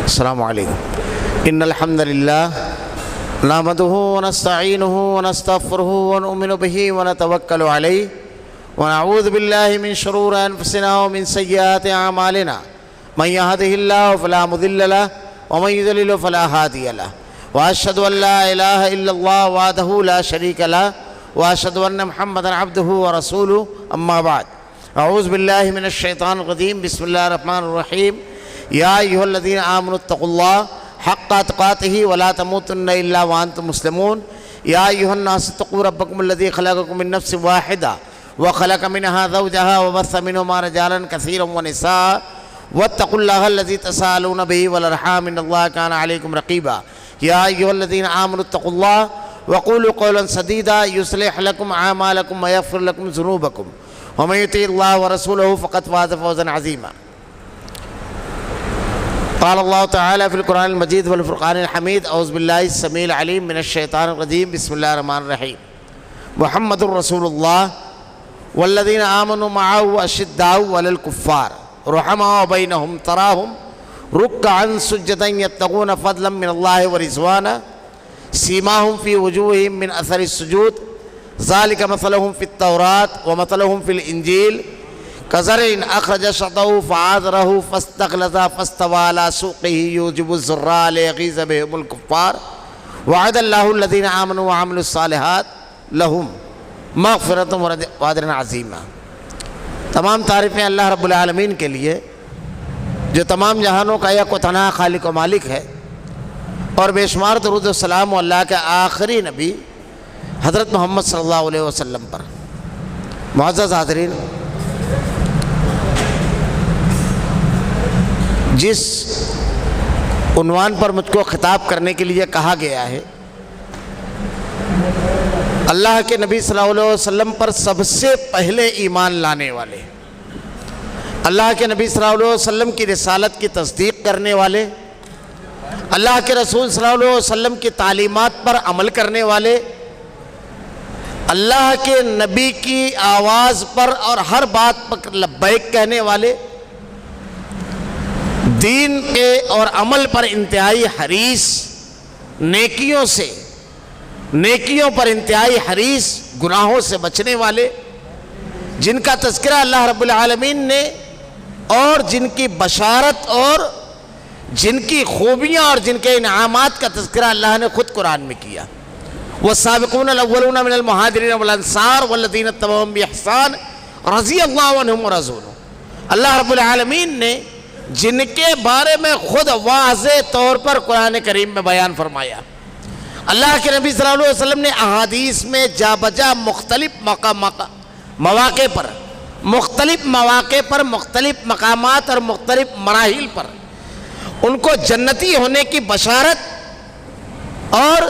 السلام علیکم۔ ان الحمد للہ نحمده ونستعینه ونستغفره ونؤمن به ونتوکل علیہ ونعوذ باللہ من شرور انفسنا ومن سیئات اعمالنا من يهده الله فلا مضل له ومن يضلل فلا هادي له واشهد ان لا اله الا الله وحده لا شريك له واشهد ان محمدا عبده ورسوله اما بعد اعوذ باللہ من الشیطان الرجیم بسم اللہ الرحمن الرحیم یا ایھا الذین آمنوا اتقوا اللہ حق تقاتہ ولا تموتن الا وانتم مسلمون یا ایھا الناس اتقوا ربکم الذی خلقکم من نفس واحدہ وخلق منها زوجها وبث منهما رجالا كثيرا ونساء واتقوا الله الذي تساءلون به والارحام ان الله كان عليكم رقيبا يا ايها الذين امنوا اتقوا الله وقولوا قولا سديدا يصلح لكم اعمالكم ويغفر لكم ذنوبكم ومن يطع الله ورسوله فقد فاز فوزا عظيما قال الله تعالى في القرآن المجيد والفرقان الحميد اعوذ بالله السميع العليم من الشيطان الرجيم بسم الله الرحمن الرحيم محمد رسول الله والذين آمنوا معه أشداء على الكفار رحماء بينهم تراهم ركعا سجدا يبتغون فضلا من الله ورضوانا سيماهم في وجوههم من أثر السجود ذلك مثلهم في التوراة ومثلهم في الإنجيل كزرع أخرج شطأه فآزره فاستغلظ فاستوى على سوقه يوجب الزراع ليغيظ بهم الكفار وعد الله الذين آمنوا وعملوا الصالحات لهم مغفرت و اجر عظیم۔ تمام تعریفیں اللہ رب العالمین کے لیے جو تمام جہانوں کا یک و تنہا خالق و مالک ہے، اور بے شمار درود و سلام اللہ کے آخری نبی حضرت محمد صلی اللہ علیہ وسلم پر۔ معزز حاضرین، جس عنوان پر مجھ کو خطاب کرنے کے لیے کہا گیا ہے، اللہ کے نبی صلی اللہ علیہ وسلم پر سب سے پہلے ایمان لانے والے، اللہ کے نبی صلی اللہ علیہ وسلم کی رسالت کی تصدیق کرنے والے، اللہ کے رسول صلی اللہ علیہ وسلم کی تعلیمات پر عمل کرنے والے، اللہ کے نبی کی آواز پر اور ہر بات پر لبیک کہنے والے، دین کے اور عمل پر انتہائی حریص، نیکیوں پر انتہائی حریص، گناہوں سے بچنے والے، جن کا تذکرہ اللہ رب العالمین نے اور جن کی بشارت اور جن کی خوبیاں اور جن کے انعامات کا تذکرہ اللہ نے خود قرآن میں کیا۔ والسابقون الاولون من المہاجرین والانصار والذین اتبعوہم بإحسان رضی اللہ عنہم ورضوا عنہ۔ اللہ رب العالمین نے جن کے بارے میں خود واضح طور پر قرآن کریم میں بیان فرمایا۔ اللہ کے نبی صلی اللہ علیہ وسلم نے احادیث میں جا بجا مختلف مواقع پر مختلف مقامات اور مختلف مراحل پر ان کو جنتی ہونے کی بشارت اور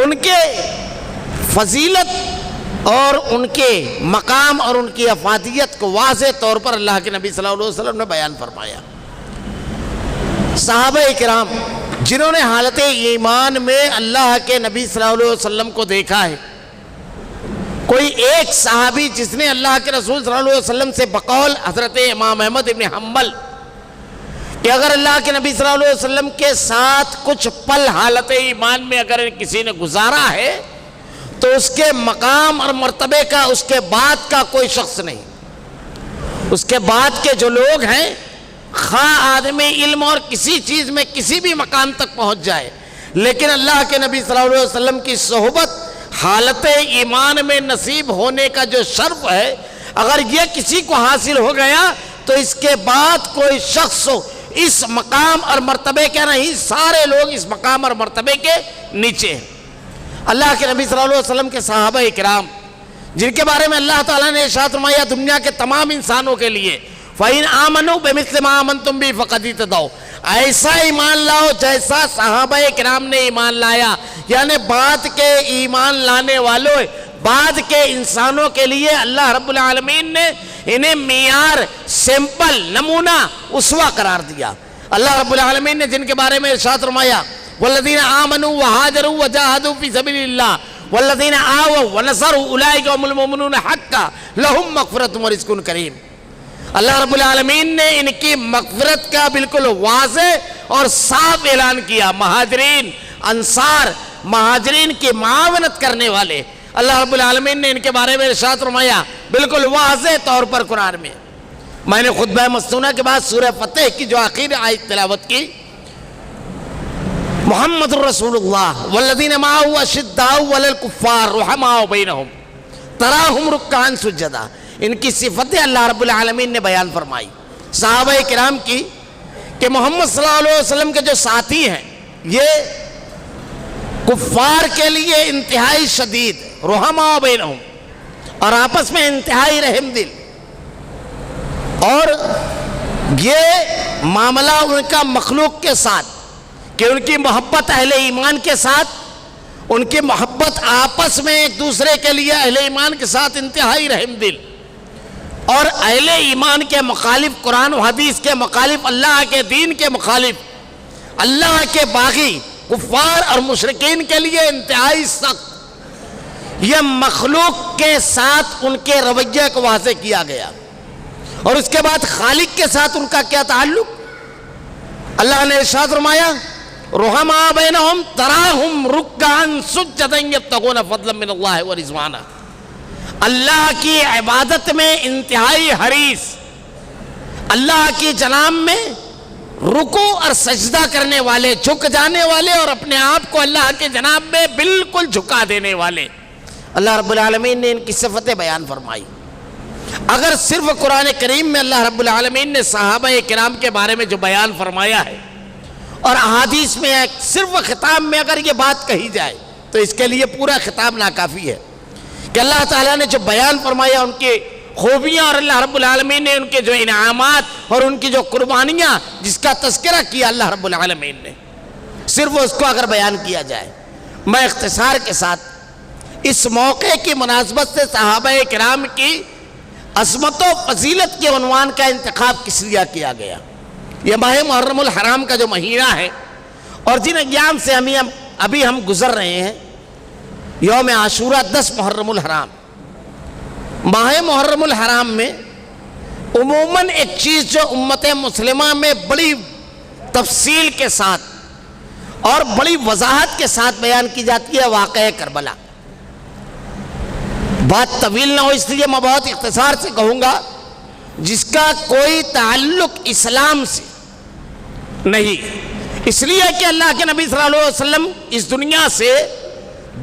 ان کے فضیلت اور ان کے مقام اور ان کی افادیت کو واضح طور پر اللہ کے نبی صلی اللہ علیہ وسلم نے بیان فرمایا۔ صحابہ اکرام جنہوں نے حالت ایمان میں اللہ کے نبی صلی اللہ علیہ وسلم کو دیکھا ہے، کوئی ایک صحابی جس نے اللہ کے رسول صلی اللہ علیہ وسلم سے بقول حضرت امام احمد بن حنبل کہ اگر اللہ کے نبی صلی اللہ علیہ وسلم کے ساتھ کچھ پل حالت ایمان میں اگر کسی نے گزارا ہے تو اس کے مقام اور مرتبے کا اس کے بعد کا کوئی شخص نہیں۔ اس کے بعد کے جو لوگ ہیں، خواہ آدمی علم اور کسی چیز میں کسی بھی مقام تک پہنچ جائے، لیکن اللہ کے نبی صلی اللہ علیہ وسلم کی صحبت حالت ایمان میں نصیب ہونے کا جو شرف ہے، اگر یہ کسی کو حاصل ہو گیا تو اس کے بعد کوئی شخص اس مقام اور مرتبے کے نہیں، سارے لوگ اس مقام اور مرتبے کے نیچے ہیں۔ اللہ کے نبی صلی اللہ علیہ وسلم کے صحابہ اکرام جن کے بارے میں اللہ تعالیٰ نے ارشاد فرمایا دنیا کے تمام انسانوں کے لیے فَإِنْ آمَنُوا بِمِثْلِ مَا آمَنْتُمْ بِهِ فَقَدْ اهْتَدَوْا، ایسا ایمان لاؤ جیسا صحابہ کرام نے ایمان لایا، یعنی بعد کے ایمان لانے والوں، بعد کے انسانوں کے لیے اللہ رب العالمین نے انہیں معیار، سیمپل، نمونہ، اسوہ قرار دیا۔ اللہ رب العالمین نے جن کے بارے میں ارشاد فرمایا وَالَّذِينَ آمَنُوا وَهَاجَرُوا وَجَاهَدُوا فِي سَبِيلِ اللَّهِ وَالَّذِينَ آوَوا وَنَصَرُوا أُولَئِكَ هُمُ الْمُؤْمِنُونَ حَقًّا لَهُم مَغْفِرَةٌ وَرِزْقٌ كَرِيمٌ۔ اللہ رب العالمین نے ان کی مغفرت کا بالکل واضح اور صاف اعلان کیا. مہاجرین، انصار، مہاجرین کی معاونت کرنے والے، اللہ رب العالمین نے ان کے بارے میں ارشاد فرمایا بالکل واضح طور پر قرآن میں. میں نے خطبہ مسنونہ کے بعد سورہ فتح کی جو آخری آیت تلاوت کی، محمد الرسول اللہ والذین معہ اشداء علی الکفار رحماء بینہم تراہم رکعا سجدا، ان کی صفتیں اللہ رب العالمین نے بیان فرمائی صحابہ کرام کی کہ محمد صلی اللہ علیہ وسلم کے جو ساتھی ہیں یہ کفار کے لیے انتہائی شدید، رحماء بینہم، اور آپس میں انتہائی رحم دل، اور یہ معاملہ ان کا مخلوق کے ساتھ کہ ان کی محبت اہل ایمان کے ساتھ، ان کی محبت آپس میں ایک دوسرے کے لیے اہل ایمان کے ساتھ انتہائی رحم دل، اور اہل ایمان کے مخالف، قرآن و حدیث کے مخالف، اللہ کے دین کے مخالف، اللہ کے باغی کفار اور مشرکین کے لیے انتہائی سخت. یہ مخلوق کے ساتھ ان کے رویے کو واضح کیا گیا. اور اس کے بعد خالق کے ساتھ ان کا کیا تعلق؟ اللہ نے ارشاد فرمایا رحماء بینہم تراہم رکعا سجدا یبتغون فضلا من اللہ ورضوانا، اللہ کی عبادت میں انتہائی حریص، اللہ کی جناب میں رکوع اور سجدہ کرنے والے، جھک جانے والے، اور اپنے آپ کو اللہ کے جناب میں بالکل جھکا دینے والے. اللہ رب العالمین نے ان کی صفتیں بیان فرمائی. اگر صرف قرآن کریم میں اللہ رب العالمین نے صحابہ کرام کے بارے میں جو بیان فرمایا ہے، اور احادیث میں صرف خطاب میں اگر یہ بات کہی جائے تو اس کے لیے پورا خطاب ناکافی ہے کہ اللہ تعالیٰ نے جو بیان فرمایا ان کی خوبیاں، اور اللہ رب العالمین نے ان کے جو انعامات اور ان کی جو قربانیاں جس کا تذکرہ کیا اللہ رب العالمین نے، صرف اس کو اگر بیان کیا جائے. میں اختصار کے ساتھ اس موقع کی مناسبت سے صحابہ کرام کی عظمت و فضیلت کے عنوان کا انتخاب کس لیے کیا گیا؟ یہ ماہ محرم الحرام کا جو مہینہ ہے، اور جن ایام سے ابھی ہم گزر رہے ہیں، یوم عاشوراء 10 محرم الحرام، ماہ محرم الحرام میں عموماً ایک چیز جو امت مسلمہ میں بڑی تفصیل کے ساتھ اور بڑی وضاحت کے ساتھ بیان کی جاتی ہے، واقعہ کربلا. بات طویل نہ ہو اس لیے میں بہت اختصار سے کہوں گا، جس کا کوئی تعلق اسلام سے نہیں، اس لیے کہ اللہ کے نبی صلی اللہ علیہ وسلم اس دنیا سے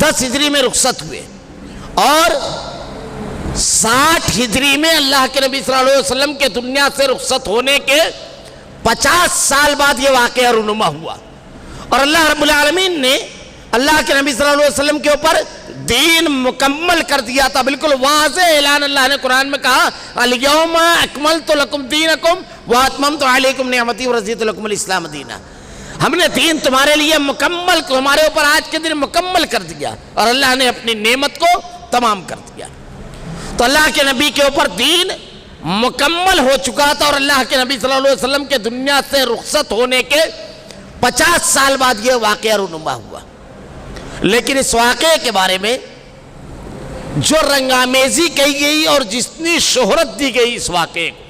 10 ہجری میں رخصت ہوئے، اور 60 ہجری میں اللہ کے نبی صلی اللہ علیہ وسلم کے دنیا سے رخصت ہونے کے 50 سال بعد یہ واقعہ رونما ہوا. اور اللہ رب العالمین نے اللہ کے نبی صلی اللہ علیہ وسلم کے اوپر دین مکمل کر دیا تھا. بالکل واضح اعلان اللہ نے قرآن میں کہا الیوم اکملت لکم دینکم واتممت علیکم نعمتی ورضیت لکم الاسلام دینا. ہم نے دین تمہارے لیے مکمل، تمہارے اوپر آج کے دن مکمل کر دیا، اور اللہ نے اپنی نعمت کو تمام کر دیا. تو اللہ کے نبی کے اوپر دین مکمل ہو چکا تھا، اور اللہ کے نبی صلی اللہ علیہ وسلم کے دنیا سے رخصت ہونے کے 50 سال بعد یہ واقعہ رونما ہوا. لیکن اس واقعے کے بارے میں جو رنگامیزی کہی گئی اور جتنی شہرت دی گئی اس واقعے کو،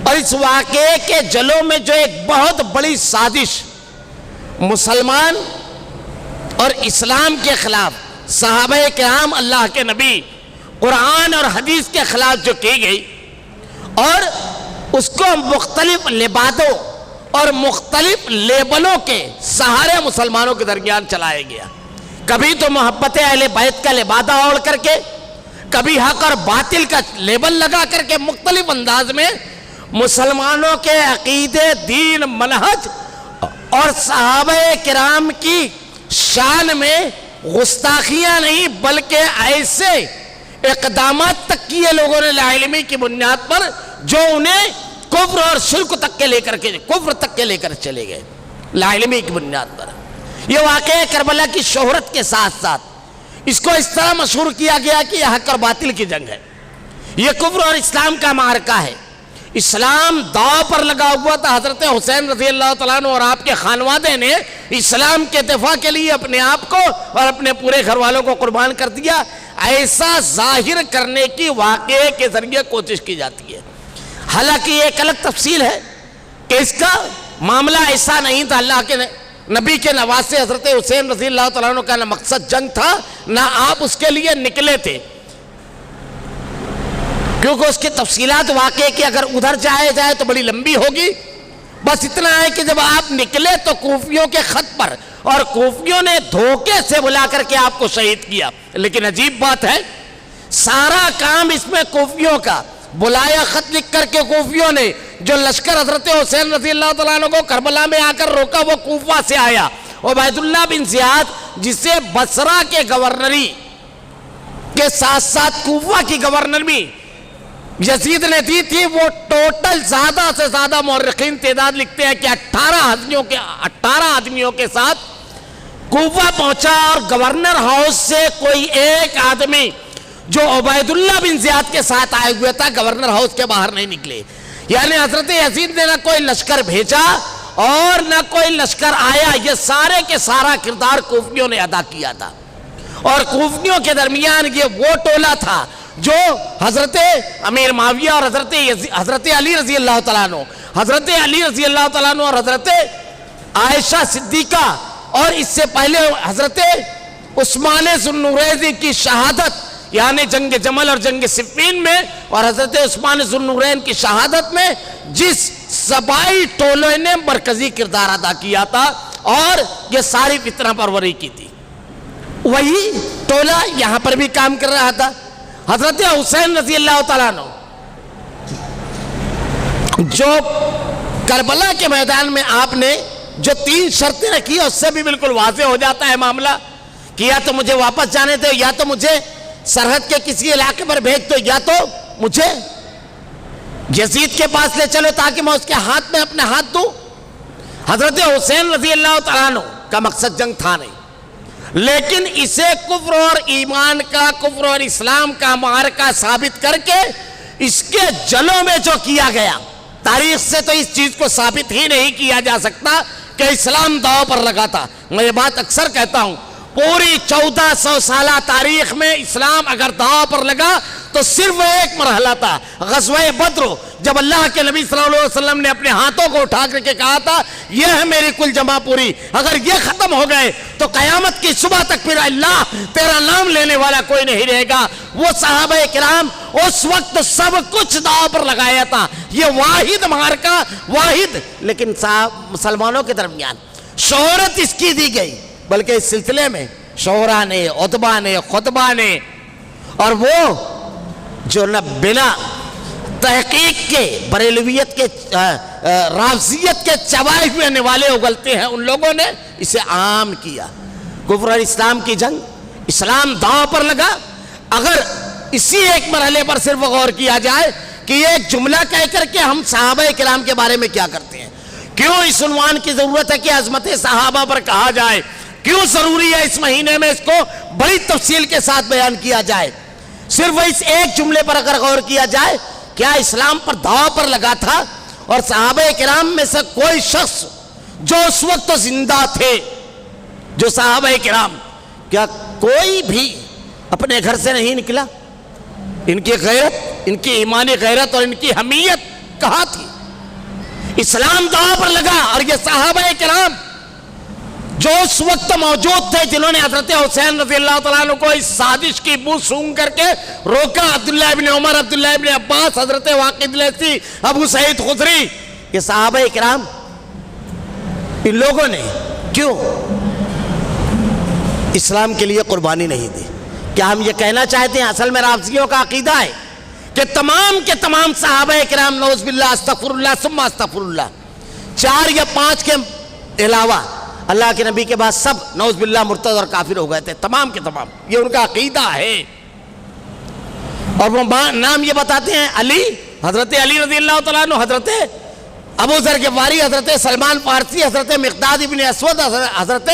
اور اس واقعے کے جلوں میں جو ایک بہت بڑی سازش مسلمان اور اسلام کے خلاف، صحابہ کرام، اللہ کے نبی، قرآن اور حدیث کے خلاف جو کی گئی، اور اس کو مختلف لبادوں اور مختلف لیبلوں کے سہارے مسلمانوں کے درمیان چلایا گیا. کبھی تو محبت اہل بیت کا لبادہ اوڑھ کر کے، کبھی حق اور باطل کا لیبل لگا کر کے، مختلف انداز میں مسلمانوں کے عقیدے، دین، منہج اور صحابہ کرام کی شان میں گستاخیاں نہیں بلکہ ایسے اقدامات تک کیے لوگوں نے لا علمی کی بنیاد پر جو انہیں کفر اور شرک تک کے لے کر چلے گئے لا علمی کی بنیاد پر. یہ واقعہ کربلا کی شہرت کے ساتھ ساتھ اس کو اس طرح مشہور کیا گیا کہ یہ حق اور باطل کی جنگ ہے، یہ کفر اور اسلام کا معرکہ ہے. اسلام داؤ پر لگا ہوا تھا. حضرت حسین رضی اللہ تعالیٰ عنہ اور آپ کے خانوادے نے اسلام کے دفاع کے لیے اپنے آپ کو اور اپنے پورے گھر والوں کو قربان کر دیا. ایسا ظاہر کرنے کی واقعے کے ذریعے کوشش کی جاتی ہے. حالانکہ یہ ایک الگ تفصیل ہے کہ اس کا معاملہ ایسا نہیں تھا. اللہ کے نبی کے نواسے حضرت حسین رضی اللہ تعالیٰ عنہ کا نہ مقصد جنگ تھا نہ آپ اس کے لیے نکلے تھے، کیونکہ اس کی تفصیلات واقعے کی اگر ادھر جائے تو بڑی لمبی ہوگی. بس اتنا ہے کہ جب آپ نکلے تو کوفیوں کے خط پر، اور کوفیوں نے دھوکے سے بلا کر کے آپ کو شہید کیا. لیکن عجیب بات ہے، سارا کام اس میں کوفیوں کا، بلایا خط لکھ کر کے کوفیوں نے. جو لشکر حضرت حسین رضی اللہ تعالیٰ عنہ کو کربلا میں آ کر روکا وہ کوفہ سے آیا. عبید اللہ بن زیاد جسے بصرہ کے گورنری کے ساتھ ساتھ کوفہ کی گورنر بھی یزید نے دی تھی، وہ ٹوٹل زیادہ سے زیادہ مورخین تعداد لکھتے ہیں کہ 18 آدمیوں کے ساتھ کوفہ پہنچا، اور گورنر ہاؤس سے کوئی ایک آدمی جو عبید اللہ بن زیاد کے ساتھ آئے ہوئے تھا گورنر ہاؤس کے باہر نہیں نکلے. یعنی حضرت یزید نے نہ کوئی لشکر بھیجا اور نہ کوئی لشکر آیا. یہ سارے کے سارا کردار کوفیوں نے ادا کیا تھا، اور کوفیوں کے درمیان یہ وہ ٹولہ تھا جو حضرت امیر معاویہ اور حضرت علی رضی اللہ تعالیٰ عنہ، حضرت علی رضی اللہ تعالیٰ عنہ اور حضرت عائشہ صدیقہ، اور اس سے پہلے حضرت عثمان ذو النورین کی شہادت، یعنی جنگ جمل اور جنگ صفین میں، اور حضرت عثمان ذو النورین کی شہادت میں جس سبائی ٹولے نے مرکزی کردار ادا کیا تھا اور یہ ساری فتنہ پروری کی تھی، وہی ٹولہ یہاں پر بھی کام کر رہا تھا. حضرت حسین رضی اللہ تعالیٰ عنہ جو کربلا کے میدان میں آپ نے جو 3 شرطیں رکھی اس سے بھی بالکل واضح ہو جاتا ہے معاملہ کہ یا تو مجھے واپس جانے دو، یا تو مجھے سرحد کے کسی علاقے پر بھیج دو، یا تو مجھے یزید کے پاس لے چلو تاکہ میں اس کے ہاتھ میں اپنے ہاتھ دوں. حضرت حسین رضی اللہ تعالیٰ عنہ کا مقصد جنگ تھا نہیں، لیکن اسے کفر اور ایمان کا، کفر اور اسلام کا معرکہ ثابت کر کے اس کے جلوں میں جو کیا گیا، تاریخ سے تو اس چیز کو ثابت ہی نہیں کیا جا سکتا کہ اسلام داؤ پر لگا تھا. میں یہ بات اکثر کہتا ہوں، پوری 1400 سالہ تاریخ میں اسلام اگر داؤ پر لگا تو صرف ایک مرحلہ تھا، غزوہ بدر، جب اللہ کے نبی صلی اللہ علیہ وسلم نے اپنے ہاتھوں کو اٹھا کر کے کہا تھا یہ ہے میری کل جمع پوری، اگر یہ ختم ہو گئے تو قیامت کی صبح تک پھر اللہ تیرا نام لینے والا کوئی نہیں رہے گا. وہ صحابہ کرام اس وقت سب کچھ داؤ پر لگایا تھا. یہ واحد معرکہ، واحد، لیکن مسلمانوں کے درمیان شہرت اس کی دی گئی، بلکہ اس سلسلے میں شعراء نے، عتبہ نے، خطبہ نے، اور وہ جو نہ بنا تحقیق کے، بریلویت کے، رافضیت کے چبائے ہوئے نوالے اگلتے ہیں، ان لوگوں نے اسے عام کیا. کفر اور اسلام کی جنگ، اسلام داؤ پر لگا. اگر اسی ایک مرحلے پر صرف غور کیا جائے کہ یہ ایک جملہ کہہ کر کے ہم صحابہ کرام کے بارے میں کیا کرتے ہیں، کیوں اس عنوان کی ضرورت ہے کہ عظمت صحابہ پر کہا جائے، کیوں ضروری ہے اس مہینے میں اس کو بڑی تفصیل کے ساتھ بیان کیا جائے، صرف اس ایک جملے پر اگر غور کیا جائے، کیا اسلام پر داؤ پر لگا تھا؟ اور صحابہ کرام میں سے کوئی شخص جو اس وقت زندہ تھے، جو صحابہ کرام، کیا کوئی بھی اپنے گھر سے نہیں نکلا؟ ان کی غیرت، ان کی ایمانی غیرت اور ان کی حمیت کہاں تھی؟ اسلام داؤ پر لگا، اور یہ صحابہ کرام جو اس وقت موجود تھے جنہوں نے حضرت حسین رضی اللہ تعالیٰ عنہ کو اس سازش کی بو سونگ کر کے روکا، عبداللہ ابن عمر، عبداللہ ابن عباس، حضرت واقد لیثی، ابو سعید خدری، یہ صحابہ کرام، ان لوگوں نے کیوں اسلام کے لیے قربانی نہیں دی؟ کیا ہم یہ کہنا چاہتے ہیں اصل میں رافضیوں کا عقیدہ ہے کہ تمام کے تمام صحابہ کرام، نعوذ باللہ، استغفر اللہ ثم استغفر اللہ، 4 یا 5 کے علاوہ اللہ کے نبی کے بعد سب نعوذ باللہ مرتد اور کافر ہو گئے تھے، تمام کے تمام، یہ ان کا عقیدہ ہے. اور وہ نام یہ بتاتے ہیں علی، حضرت علی رضی اللہ تعالیٰ عنہ، حضرت ابو ذر غفاری، حضرت سلمان فارسی، حضرت مقداد ابن اسود، حضرت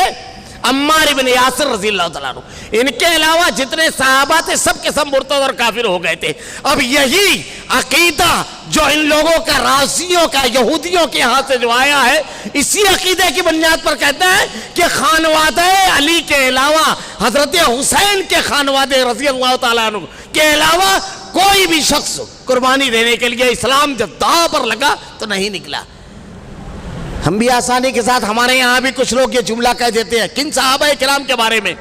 عمار ابن یاسر رضی اللہ تعالیٰ عنہ، ان کے علاوہ جتنے صحابہ تھے سب کے سب مرتد اور کافر ہو گئے تھے. اب یہی عقیدہ جو ان لوگوں کا، رافضیوں کا، یہودیوں کے ہاں سے جو آیا ہے، اسی عقیدے کی بنیاد پر کہتا ہے کہ خانوادہ علی کے علاوہ، حضرت حسین کے خانوادے رضی اللہ تعالیٰ عنہ کے علاوہ کوئی بھی شخص قربانی دینے کے لیے اسلام جب داؤ پر لگا تو نہیں نکلا۔ ہم بھی آسانی کے ساتھ، ہمارے یہاں بھی کچھ لوگ یہ جملہ کہہ دیتے ہیں کن صحابہ کرام کے بارے میں،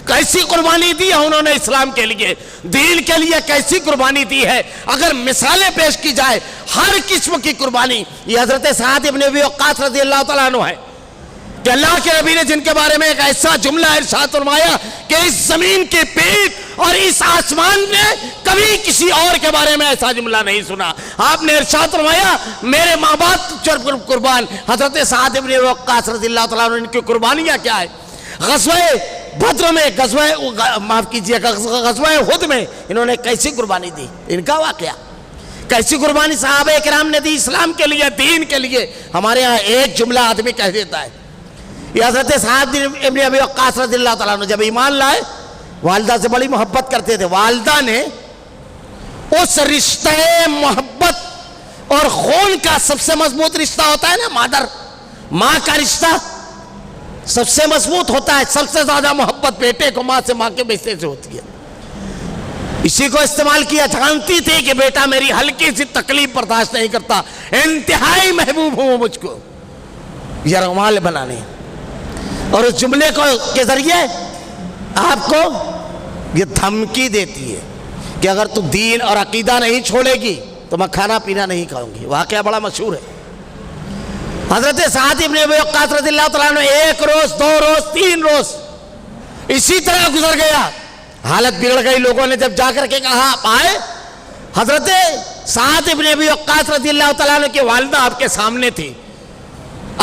کیسی قربانی دی ہے انہوں نے اسلام کے لیے، دین کے لیے کیسی قربانی دی ہے۔ اگر مثالیں پیش کی جائے ہر قسم کی قربانی، یہ حضرت سعد ابن ابی وقاص رضی اللہ تعالیٰ عنہ ہے کہ اللہ کے نبی نے جن کے بارے میں ایک ایسا جملہ ارشاد فرمایا کہ اس زمین کی پیٹ اور اس آسمان نے کبھی کسی اور کے بارے میں ایسا جملہ نہیں سنا۔ آپ نے ارشاد فرمایا میرے ماں باپ قربان۔ حضرت سعد ابن وقاص رضی اللہ تعالیٰ عنہ ان کی قربانیاں کیا ہے؟ غزوہ بدر میں، معاف کیجئے گا، غزوہ احد میں انہوں نے کیسی قربانی دی، ان کا واقعہ کیسی قربانی صحابہ کرام نے دی اسلام کے لیے، دین کے لیے۔ ہمارے ہاں ایک جملہ آدمی کہہ دیتا ہے۔ یہ حضرت سعد ابن ابی وقاص رضی اللہ تعالیٰ عنہ جب ایمان لائے والدہ سے بڑی محبت کرتے تھے، والدہ نے اس رشتہ محبت اور خون کا سب سے مضبوط رشتہ ہوتا ہے نا، ماں کا رشتہ سب سے مضبوط ہوتا ہے، سب سے زیادہ محبت بیٹے کو ماں سے، ماں کے بیٹے سے ہوتی ہے۔ اسی کو استعمال کیا، جانتی تھی کہ بیٹا میری ہلکی سی تکلیف برداشت نہیں کرتا، انتہائی محبوب ہوں مجھ کو، یہ رومال بنانے، اور اس جملے کے ذریعے آپ کو یہ دھمکی دیتی ہے کہ اگر تو دین اور عقیدہ نہیں چھوڑے گی تو میں کھانا پینا نہیں کھاؤں گی۔ واقعہ بڑا مشہور ہے۔ حضرت سعد ابن ابی وقاص رضی اللہ تعالیٰ عنہ ایک روز، 2 روز، 3 روز اسی طرح گزر گیا، حالت بگڑ گئی۔ لوگوں نے جب جا کر کے کہا آپ آئے، حضرت سعد ابن ابی وقاص رضی اللہ تعالیٰ عنہ کی والدہ آپ کے سامنے تھی،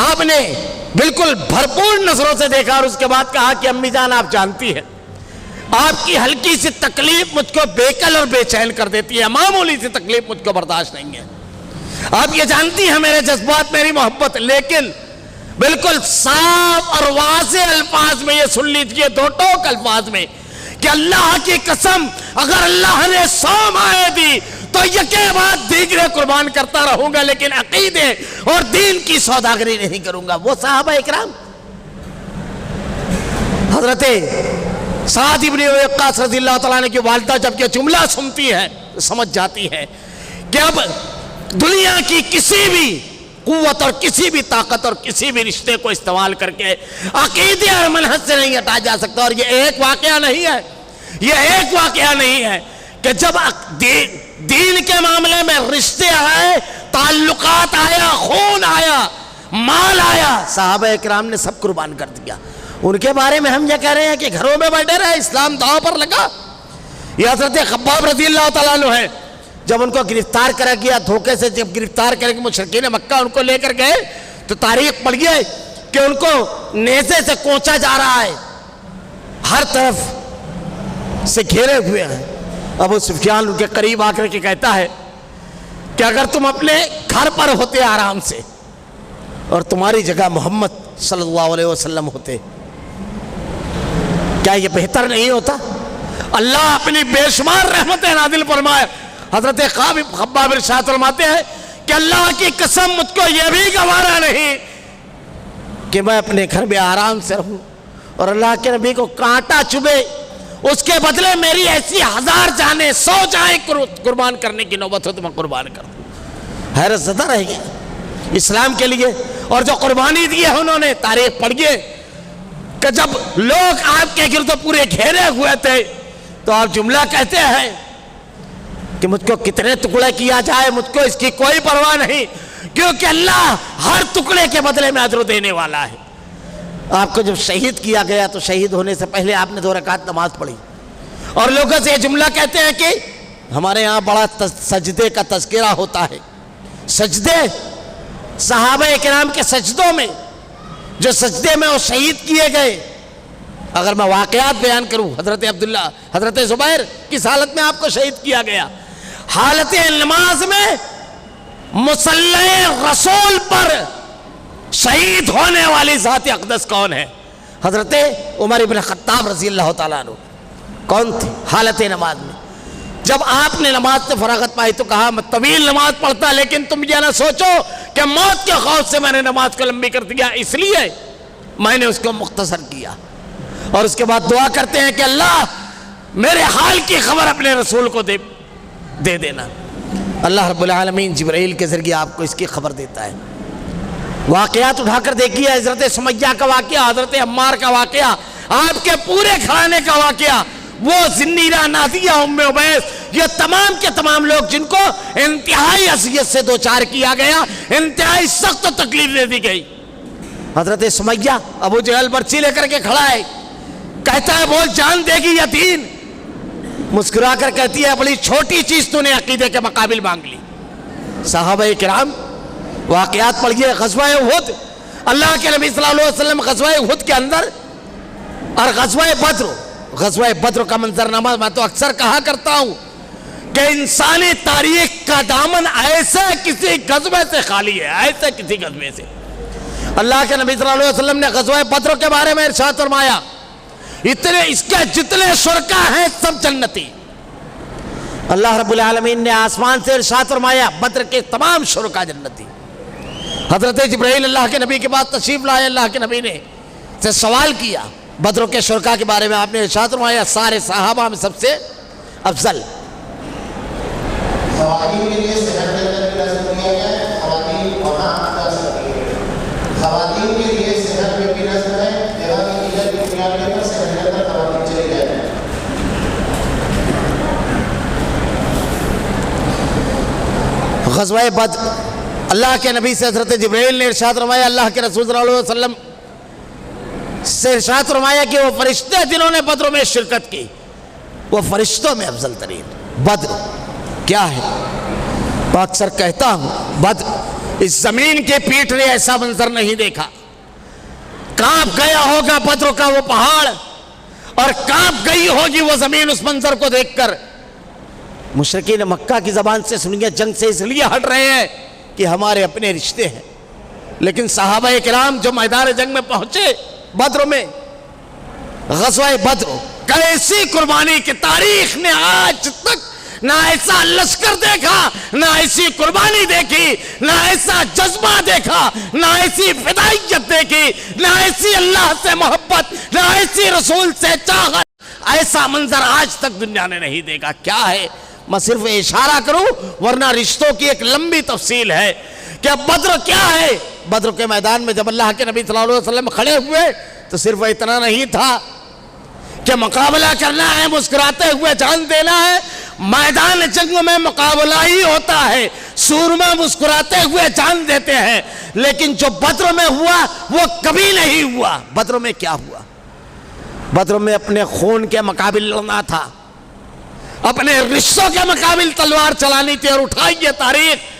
آپ نے بالکل بھرپور نظروں سے دیکھا اور اس کے بعد کہا کہ امی جان آپ جانتی ہیں آپ کی ہلکی سی تکلیف مجھ کو بےکل اور بے چین کر دیتی ہے، معمولی سی تکلیف مجھ کو برداشت نہیں ہے، آپ یہ جانتی ہیں میرے جذبات، میری محبت، لیکن بالکل صاف اور واضح الفاظ میں یہ سن لیجئے، 2 ٹوک الفاظ میں، کہ اللہ کی قسم اگر اللہ نے 100 مائیں دی تو یکے بعد دیگرے قربان کرتا رہوں گا، لیکن عقیدے اور دین کی سوداگری نہیں کروں گا۔ وہ صحابہ اکرام، حضرت سعد ابن ابی وقاص رضی اللہ تعالیٰ عنہ کی والدہ جب یہ جملہ سنتی ہے تو سمجھ جاتی ہے کہ اب دنیا کی کسی بھی قوت اور کسی بھی طاقت اور کسی بھی رشتے کو استعمال کر کے عقیدے اور منہج سے نہیں ہٹایا جا سکتا۔ اور یہ ایک واقعہ نہیں ہے، یہ ایک واقعہ نہیں ہے کہ جب دین کے معاملے میں رشتے آئے، تعلقات آیا، خون آیا، مال آیا، صحابہ اکرام نے سب قربان کر دیا۔ ان کے بارے میں ہم یہ کہہ رہے ہیں کہ گھروں میں بیٹھے رہے، اسلام داؤ پر لگا۔ یہ حضرت خباب رضی اللہ تعالیٰ عنہ ہے، جب ان کو گرفتار کرا گیا، دھوکے سے جب گرفتار کرے گے مشرکین مکہ ان کو لے کر گئے تو تاریخ پڑھ گئے کہ ان کو نیزے سے کوچا جا رہا ہے، ہر طرف سے گھیرے ہوئے ہیں۔ ابو سفیان ان کے قریب آ کر کے کہتا ہے کہ اگر تم اپنے گھر پر ہوتے آرام سے اور تمہاری جگہ محمد صلی اللہ علیہ وسلم ہوتے، کیا یہ بہتر نہیں ہوتا؟ اللہ اپنی بے شمار رحمتیں نازل فرمائے۔ حضرت خباب ارشاد فرماتے ہیں کہ اللہ کی قسم مجھ کو یہ بھی گوارا نہیں کہ میں اپنے گھر میں آرام سے رہوں اور اللہ کے نبی کو کانٹا چبھے، اس کے بدلے میری ایسی 1000 جانیں، 100 جانیں قربان کرنے کی نوبت ہو تو میں قربان کر دوں۔ حیرت زدہ رہے گی اسلام کے لیے۔ اور جو قربانی دی ہے انہوں نے، تاریخ پڑھیے کہ جب لوگ آپ کے گرد پورے گھیرے ہوئے تھے تو آپ جملہ کہتے ہیں کہ مجھ کو کتنے ٹکڑے کیا جائے مجھ کو اس کی کوئی پرواہ نہیں، کیونکہ اللہ ہر ٹکڑے کے بدلے میں اجر دینے والا ہے۔ آپ کو جب شہید کیا گیا تو شہید ہونے سے پہلے آپ نے 2 رکعت نماز پڑھی اور لوگوں سے یہ جملہ کہتے ہیں کہ ہمارے یہاں بڑا سجدے کا تذکرہ ہوتا ہے۔ سجدے، صحابہ کرام کے سجدوں میں، جو سجدے میں وہ شہید کیے گئے، اگر میں واقعات بیان کروں، حضرت عبداللہ، حضرت زبیر کس حالت میں آپ کو شہید کیا گیا؟ حالت نماز میں مصلی رسول پر شہید ہونے والی ذات اقدس کون ہے؟ حضرت عمر ابن خطاب رضی اللہ تعالیٰ عنہ کون تھے؟ حالت نماز میں جب آپ نے نماز سے فراغت پائی تو کہا میں طویل نماز پڑھتا، لیکن تم یہ نہ سوچو کہ موت کے خوف سے میں نے نماز کو لمبی کر دیا، اس لیے میں نے اس کو مختصر کیا۔ اور اس کے بعد دعا کرتے ہیں کہ اللہ میرے حال کی خبر اپنے رسول کو دے، دے دینا۔ اللہ رب العالمین جبرائیل کے ذریعے آپ کو اس کی خبر دیتا ہے۔ واقعات اٹھا کر دیکھیے، حضرت سمیہ کا واقعہ، حضرت عمار کا واقعہ، آپ کے پورے گھرانے کا واقعہ، وہ زنیرہ، نادیہ، ام عبیس، یہ تمام کے تمام لوگ جن کو انتہائی اذیت سے دوچار کیا گیا، انتہائی سخت تکلیف دے دی گئی۔ حضرت سمیہ ابو جہل برچی لے کر کے کھڑا ہے، کہتا ہے بول جان دے گی یا دین؟ مسکرا کر کہتی ہے بڑی چھوٹی چیز تو نے عقیدے کے مقابل مانگ لی۔ صحابہ کرام واقعات پڑھیے، غزوہ احد، اللہ کے نبی صلی اللہ علیہ وسلم غزوہ احد کے اندر، اور غزوہ بدر کا منظرنامہ میں تو اکثر کہا کرتا ہوں کہ انسانی تاریخ کا دامن ایسے کسی غزوے سے خالی ہے، ایسے کسی غزوے سے۔ اللہ کے نبی صلی اللہ علیہ وسلم نے غزوہ بدر کے بارے میں ارشاد فرمایا اس کے جتنے شرکا ہیں سب جنتی۔ اللہ رب العالمین نے آسمان سے ارشاد فرمایا بدر کے تمام شرکا جنتی۔ حضرت جبرائیل اللہ کے نبی کے بعد تشریف لائے، اللہ کے نبی نے سے سوال کیا بدر کے شرکا کے بارے میں، آپ نے ارشاد فرمایا سارے صحابہ میں سب سے افضل۔ خواتین کے لیے صحت کے اندر بھی نظر دیا گیا ہے، خواتین وہاں جا سکتی ہیں۔ خواتین کے لیے صحت میں بھی نظر ہے، جگہ کی قلت کی بنیاد کے اوپر صحت کے اندر خواتین چلی جائیں۔ غزوہ بدر، اللہ کے نبی سے حضرت جبرائیل نے ارشاد فرمایا، اللہ کے رسول صلی اللہ علیہ وسلم سے ارشاد فرمایا کہ وہ فرشتے جنہوں نے بدر میں شرکت کی وہ فرشتوں میں افضل ترین۔ بدر کیا ہے؟ میں اکثر کہتا ہوں بدر اس زمین کے پیٹھ نے ایسا منظر نہیں دیکھا۔ کانپ گیا ہوگا بدر کا وہ پہاڑ، اور کانپ گئی ہوگی وہ زمین اس منظر کو دیکھ کر۔ مشرکین مکہ کی زبان سے سنیے، جنگ سے اس لیے ہٹ رہے ہیں کہ ہمارے اپنے رشتے ہیں، لیکن صحابہ کرام جو میدان جنگ میں پہنچے بدر میں، غزوہ بدر، کیسی قربانی کی تاریخ نے آج تک نہ ایسا لشکر دیکھا، نہ ایسی قربانی دیکھی، نہ ایسا جذبہ دیکھا، نہ ایسی فدائیت دیکھی، نہ ایسی اللہ سے محبت، نہ ایسی رسول سے چاہت، ایسا منظر آج تک دنیا نے نہیں دیکھا۔ کیا ہے؟ میں صرف اشارہ کروں، ورنہ رشتوں کی ایک لمبی تفصیل ہے کہ بدر کیا ہے۔ بدر کے میدان میں جب اللہ کے نبی صلی اللہ علیہ وسلم کھڑے ہوئے تو صرف اتنا نہیں تھا کہ مقابلہ کرنا ہے، مسکراتے ہوئے جان دینا ہے۔ میدان جنگ میں مقابلہ ہی ہوتا ہے، سورما مسکراتے ہوئے جان دیتے ہیں، لیکن جو بدر میں ہوا وہ کبھی نہیں ہوا۔ بدر میں کیا ہوا؟ بدر میں اپنے خون کے مقابل لڑنا تھا، اپنے رشتوں کے مقابل تلوار چلانی تھی۔ اور اٹھائیے تاریخ،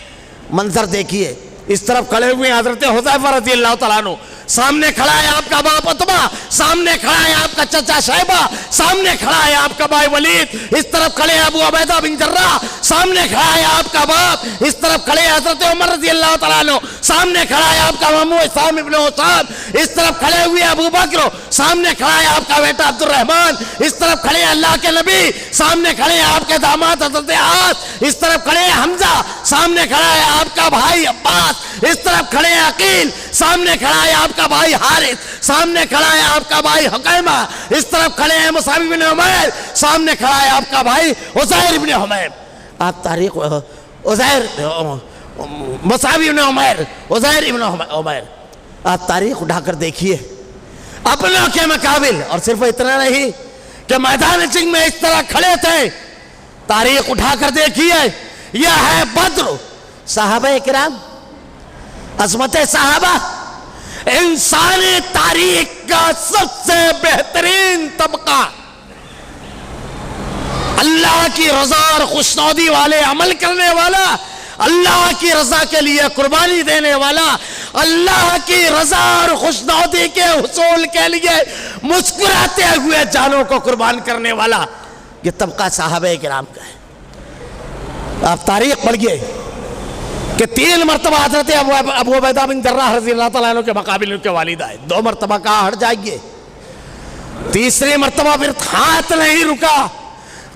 منظر دیکھیے، اس طرف کھڑے ہوئے حضرت حذیفہ رضی اللہ تعالیٰ عنہ، سامنے کھڑا ہے آپ کا باپ عتبہ، سامنے کھڑا ہے آپ کا چچا شیبہ، سامنے کھڑا ہے آپ کا بھائی ولید، اس طرف کھڑے ابو عبیدہ بن جراح، سامنے کھڑا ہے آپ کا باپ، اس طرف کھڑے حضرت عمر رضی اللہ تعالیٰ عنہ، سامنے کھڑا ہے آپ کا ماموں اسام ابن حسام، اس طرف کھڑے ہوئے ابو بکر، سامنے کھڑا ہے آپ کا بیٹا عبد الرحمن، اس طرف کھڑے ہیں اللہ کے نبی، سامنے کھڑے ہیں آپ کے داماد حضرت عاص، اس طرف کھڑے ہیں حمزہ، سامنے کھڑا ہے آپ کا بھائی عباس، اس طرف کھڑے ہیں عقیل، سامنے کھڑا ہے آپ کا بھائی حارث، سامنے کھڑا ہے آپ کا بھائی حکیمہ، اس طرف کھڑے ہیں مصعب بن عمیر، سامنے کھڑا ہے آپ کا بھائی عزیر بن حمیر۔ آپ تاریخ مصعب بن عمیر، عزیر بن عمیر، آپ تاریخ اٹھا کر دیکھیے اپنوں کے مقابل۔ اور صرف اتنا نہیں کہ میدان جنگ میں اس طرح کھڑے تھے، تاریخ اٹھا کر دیکھیے، یہ ہے بدر۔ صحابہ کرام، عظمت صحابہ، انسانی تاریخ کا سب سے بہترین طبقہ، اللہ کی رضا اور خوشنودی والے عمل کرنے والا، اللہ کی رضا کے لیے قربانی دینے والا، اللہ کی رضا اور خوشنودی کے حصول کے لیے مسکراتے ہوئے جانوں کو قربان کرنے والا، یہ طبقہ صحابہ کرام کا ہے۔ آپ تاریخ پڑھیے کہ 3 مرتبہ حضرت ابو عبیدہ بن جراح رضی اللہ تعالیٰ عنہ کے مقابل ان کے والد آئے، 2 مرتبہ کہا ہٹ جائیے، تیسری مرتبہ پھر ہاتھ نہیں رکا،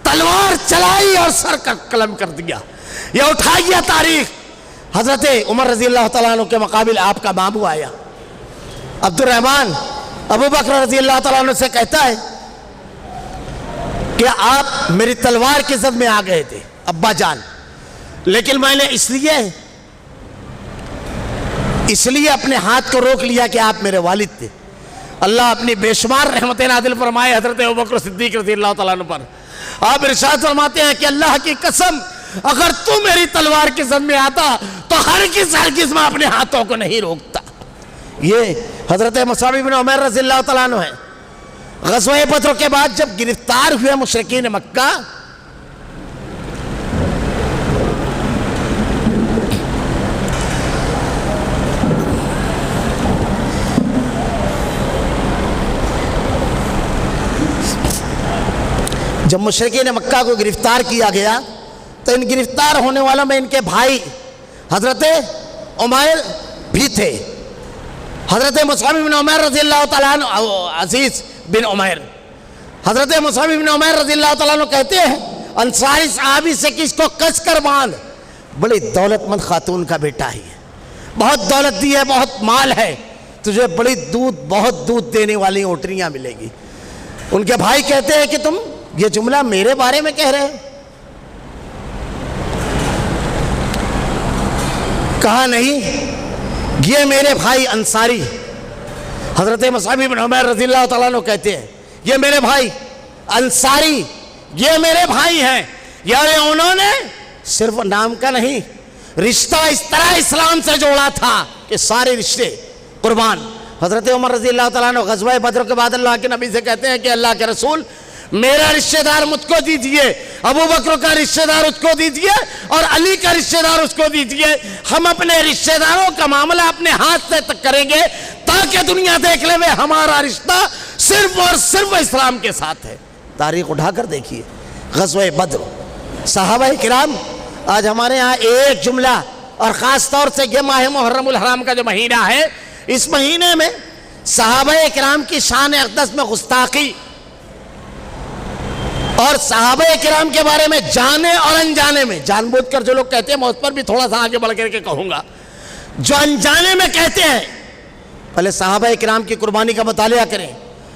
تلوار چلائی اور سر کا قلم کر دیا۔ یہ اٹھائیے تاریخ، حضرت عمر رضی اللہ تعالیٰ عنہ کے مقابل آپ کا مامو آیا، عبد الرحمن ابو بکر رضی اللہ تعالیٰ عنہ سے کہتا ہے کہ آپ میری تلوار کی زد میں آ گئے تھے، ابا جان، لیکن میں نے اس لیے اپنے ہاتھ کو روک لیا کہ آپ میرے والد تھے۔ اللہ اپنی بے شمار رحمتیں نازل فرمائے حضرت ابوبکر صدیق رضی اللہ تعالیٰ عنہ پر۔ آپ ارشاد فرماتے ہیں کہ اللہ کی قسم اگر تو میری تلوار کی زد میں آتا تو ہرگز میں اپنے ہاتھوں کو نہیں روکتا۔ یہ حضرت مصعب بن عمیر رضی اللہ تعالیٰ عنہ ہے۔ غزوہ بدر کے بعد جب گرفتار ہوئے مشرکین مکہ، جب مشرکین مکہ کو گرفتار کیا گیا تو ان گرفتار ہونے والوں میں ان کے بھائی حضرت عمیر بھی تھے۔ حضرت مصعب بن عمیر رضی اللہ تعالیٰ عنہ، عزیز بن عمیر، حضرت مصعب بن عمیر رضی اللہ تعالیٰ عنہ کہتے ہیں انصاری صحابی سے کہ اس کو کس کر باندھ، بڑی دولت مند خاتون کا بیٹا ہی ہے، بہت دولت دی ہے، بہت مال ہے، تجھے بہت دودھ دینے والی اونٹنیاں ملے گی۔ ان کے بھائی کہتے ہیں کہ تم یہ جملہ میرے بارے میں کہہ رہے ہیں؟ کہا نہیں، یہ میرے بھائی انصاری، حضرت مصعب بن عمیر رضی اللہ تعالیٰ عنہ کہتے ہیں یہ میرے بھائی انصاری، یہ میرے بھائی ہیں، یعنی انہوں نے صرف نام کا نہیں، رشتہ اس طرح اسلام سے جوڑا تھا کہ سارے رشتے قربان۔ حضرت عمر رضی اللہ تعالیٰ عنہ غزوہ بدر کے بعد اللہ کے نبی سے کہتے ہیں کہ اللہ کے رسول میرا رشتہ دار مجھ کو دیجئے، ابو بکر کا رشتہ دار اس کو دیجئے اور علی کا رشتہ دار اس کو دیجئے، ہم اپنے رشتہ داروں کا معاملہ اپنے ہاتھ سے تک کریں گے تاکہ دنیا دیکھ لے میں ہمارا رشتہ صرف اور صرف اسلام کے ساتھ ہے۔ تاریخ اٹھا کر دیکھیے، غزوہ بدر، صحابہ کرام، آج ہمارے ہاں ایک جملہ، اور خاص طور سے یہ ماہ محرم الحرام کا جو مہینہ ہے، اس مہینے میں صحابہ کرام کی شان اقدس میں گستاخی اور صحابہ کرام کے بارے میں جانے اور انجانے میں، جان بوجھ کر جو لوگ کہتے ہیں میں اس پر بھی تھوڑا سا آگے بڑھ کر کے کہوں گا، جو انجانے میں کہتے ہیں پہلے صحابہ کرام کی قربانی کا مطالعہ کریں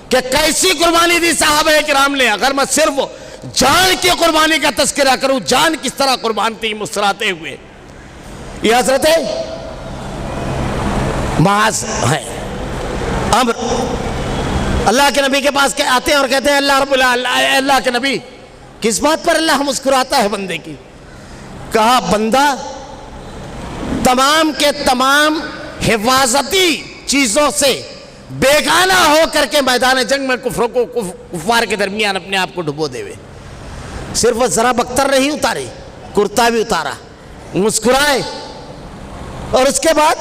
کہ کیسی قربانی دی صحابہ کرام نے۔ اگر میں صرف جان کی قربانی کا تذکرہ کروں، جان کس طرح قربان تھی مسکراتے ہوئے، یہ حضرت معاذ ہیں، عمر، اللہ کے نبی کے پاس آتے ہیں اور کہتے ہیں اللہ کے نبی کس بات پر اللہ مسکراتا ہے بندے کی؟ کہا بندہ تمام کے تمام حفاظتی چیزوں سے بیگانہ ہو کر کے میدان جنگ میں کفار کے درمیان اپنے آپ کو ڈبو دے ہوئے، صرف ذرا بختر نہیں اتاری، کرتا بھی اتارا، مسکرائے، اور اس کے بعد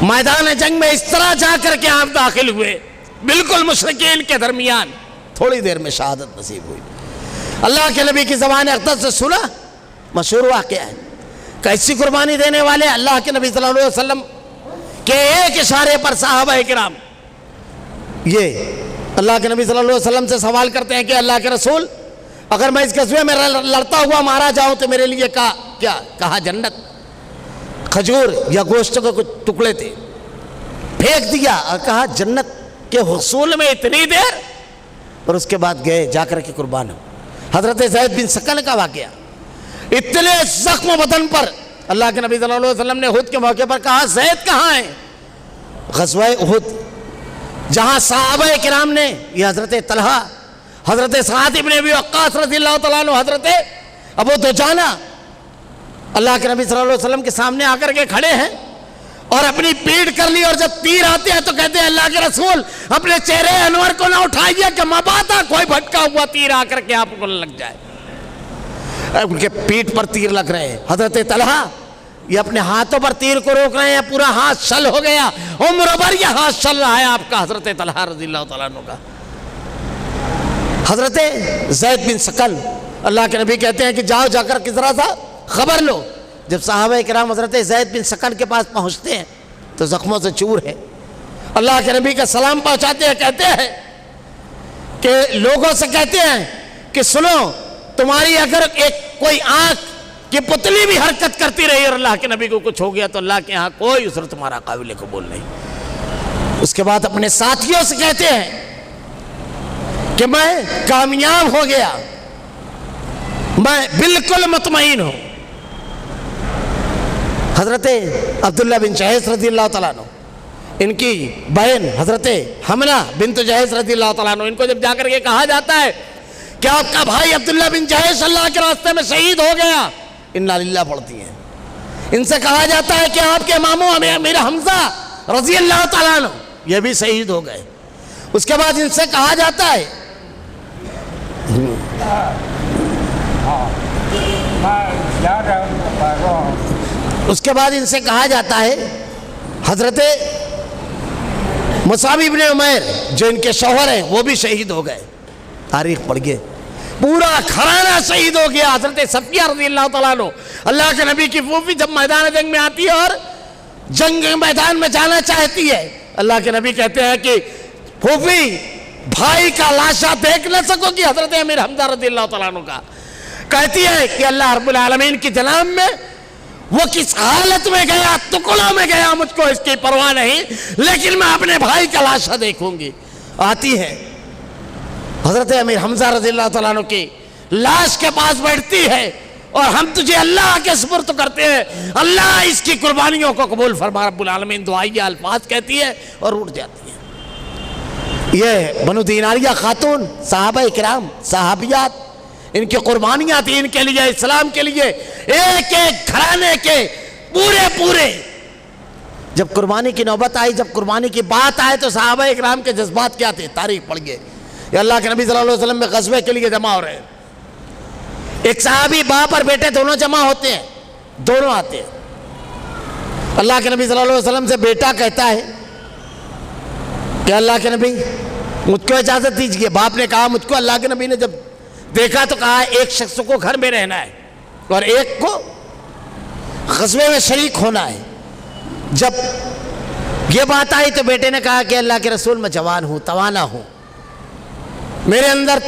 میدان جنگ میں اس طرح جا کر کے آپ داخل ہوئے، بالکل مشرکین کے درمیان، تھوڑی دیر میں شہادت نصیب ہوئی۔ اللہ کے نبی کی زبان اقدس سے سنا، مشہور واقعہ ہے، کیسی قربانی دینے والے اللہ کے نبی صلی اللہ علیہ وسلم کے ایک اشارے پر صحابہ کرام یہ اللہ کے نبی صلی اللہ علیہ وسلم سے سوال کرتے ہیں کہ اللہ کے رسول اگر میں اس غزوے میں لڑتا ہوا مارا جاؤں تو میرے لیے کیا؟ کہا جنت، کھجور یا گوشت کے کچھ ٹکڑے تھے، پھینک دیا اور کہا جنت کے حصول میں اتنی دیر، اور اس کے بعد گئے جا کر کے قربان ہو۔ حضرت زید بن سکن کا واقعہ، اتنے زخم بدن پر اللہ کے نبی صلی اللہ علیہ وسلم نے احد کے موقع پر کہا زید کہاں ہیں؟ غزوہ احد جہاں صحابہ کرام نے، یہ حضرت طلحہ، حضرت سعد ابن ابی وقاص رضی اللہ تعالیٰ عنہ، حضرت ابو دجانہ اللہ کے نبی صلی اللہ علیہ وسلم کے سامنے آ کر کے کھڑے ہیں اور اپنی پیٹھ کر لی، اور جب تیر آتے ہیں تو کہتے ہیں اللہ کے رسول اپنے چہرے انور کو نہ اٹھائیے کہ مبادا کوئی بھٹکا ہوا تیر آ کر کے آپ کو لگ جائے۔ ان کے پیٹھ پر تیر لگ رہے ہیں، حضرت طلحہ یہ اپنے ہاتھوں پر تیر کو روک رہے ہیں، پورا ہاتھ شل ہو گیا، عمر بھر یہ ہاتھ شل رہا ہے آپ کا، حضرت طلحہ رضی اللہ تعالیٰ عنہ کا۔ حضرت زید بن سکن، اللہ کے نبی کہتے ہیں کہ جاؤ جا کر کس طرح تھا خبر لو۔ جب صحابہ کرام حضرت زید بن سکن کے پاس پہنچتے ہیں تو زخموں سے چور ہے، اللہ کے نبی کا سلام پہنچاتے ہیں، کہتے ہیں کہ لوگوں سے کہتے ہیں کہ سنو تمہاری اگر کوئی آنکھ کی پتلی بھی حرکت کرتی رہی اور اللہ کے نبی کو کچھ ہو گیا تو اللہ کے ہاں کوئی عذر تمہارا قابل قبول نہیں۔ اس کے بعد اپنے ساتھیوں سے کہتے ہیں کہ میں کامیاب ہو گیا، میں بالکل مطمئن ہوں حضرت عبداللہ بن جہیز رضی اللہ تعالیٰ عنہ، ان کی بہن حضرت حمنہ بنت جہیز رضی اللہ تعالیٰ عنہ، ان کو جب جا کر کے کہا جاتا ہے کہ آپ کا بھائی عبداللہ بن جہیز اللہ کے راستے میں شہید ہو گیا، انا للہ پڑھتی ہیں. ان سے کہا جاتا ہے کہ آپ کے ماموں امیر حمزہ رضی اللہ تعالیٰ عنہ یہ بھی شہید ہو گئے. اس کے بعد ان سے کہا جاتا ہے حضرت مصعب ابن عمیر جو ان کے شوہر ہیں وہ بھی شہید ہو گئے. تاریخ پڑھ گئے، پورا گھرانہ شہید ہو گیا. حضرت صفیہ رضی اللہ تعالیٰ عنہ اللہ کے نبی کی پھوپھی جب میدان جنگ میں آتی ہے اور جنگ میدان میں جانا چاہتی ہے، اللہ کے نبی کہتے ہیں کہ پھوپھی بھائی کا لاشا دیکھ نہ سکو گی. حضرت امیر حمزہ رضی اللہ تعالیٰ عنہ کا کہتی ہے کہ اللہ رب العالمین کی جناب میں وہ کس حالت میں گیا، ٹکڑوں میں گیا، مجھ کو اس کی پرواہ نہیں، لیکن میں اپنے بھائی کا لاشا دیکھوں گی. آتی ہے حضرت امیر حمزہ رضی اللہ تعالیٰ عنہ کی لاش کے پاس بیٹھتی ہے اور ہم تجھے اللہ کے سپرد کرتے ہیں، اللہ اس کی قربانیوں کو قبول فرما رب العالمین. دعائیہ الفاظ کہتی ہے اور اٹھ جاتی ہے. یہ بنو دیناریہ خاتون، صحابہ کرام، صحابیات، ان کی قربانیاں تھیں ان کے لیے، اسلام کے لیے، ایک ایک گھرانے کے پورے. جب قربانی کی نوبت آئی، جب قربانی کی بات آئے تو صحابہ کرام کے جذبات کیا تھے؟ تاریخ پڑھ گئے. یہ اللہ کے نبی صلی اللہ علیہ وسلم میں غزوے کے لیے جمع ہو رہے ہیں. ایک صحابی باپ اور بیٹے دونوں جمع ہوتے ہیں، دونوں آتے ہیں. اللہ کے نبی صلی اللہ علیہ وسلم سے بیٹا کہتا ہے کہ اللہ کے نبی مجھ کو اجازت دیجئے. باپ نے کہا مجھ کو. اللہ کے نبی نے جب دیکھا تو کہا ایک شخص کو گھر میں رہنا ہے اور ایک کو غزوے میں شریک ہونا ہے. جب یہ بات آئی تو بیٹے نے کہا کہ اللہ کے رسول میں جوان ہوں، توانا ہوں، میرے اندر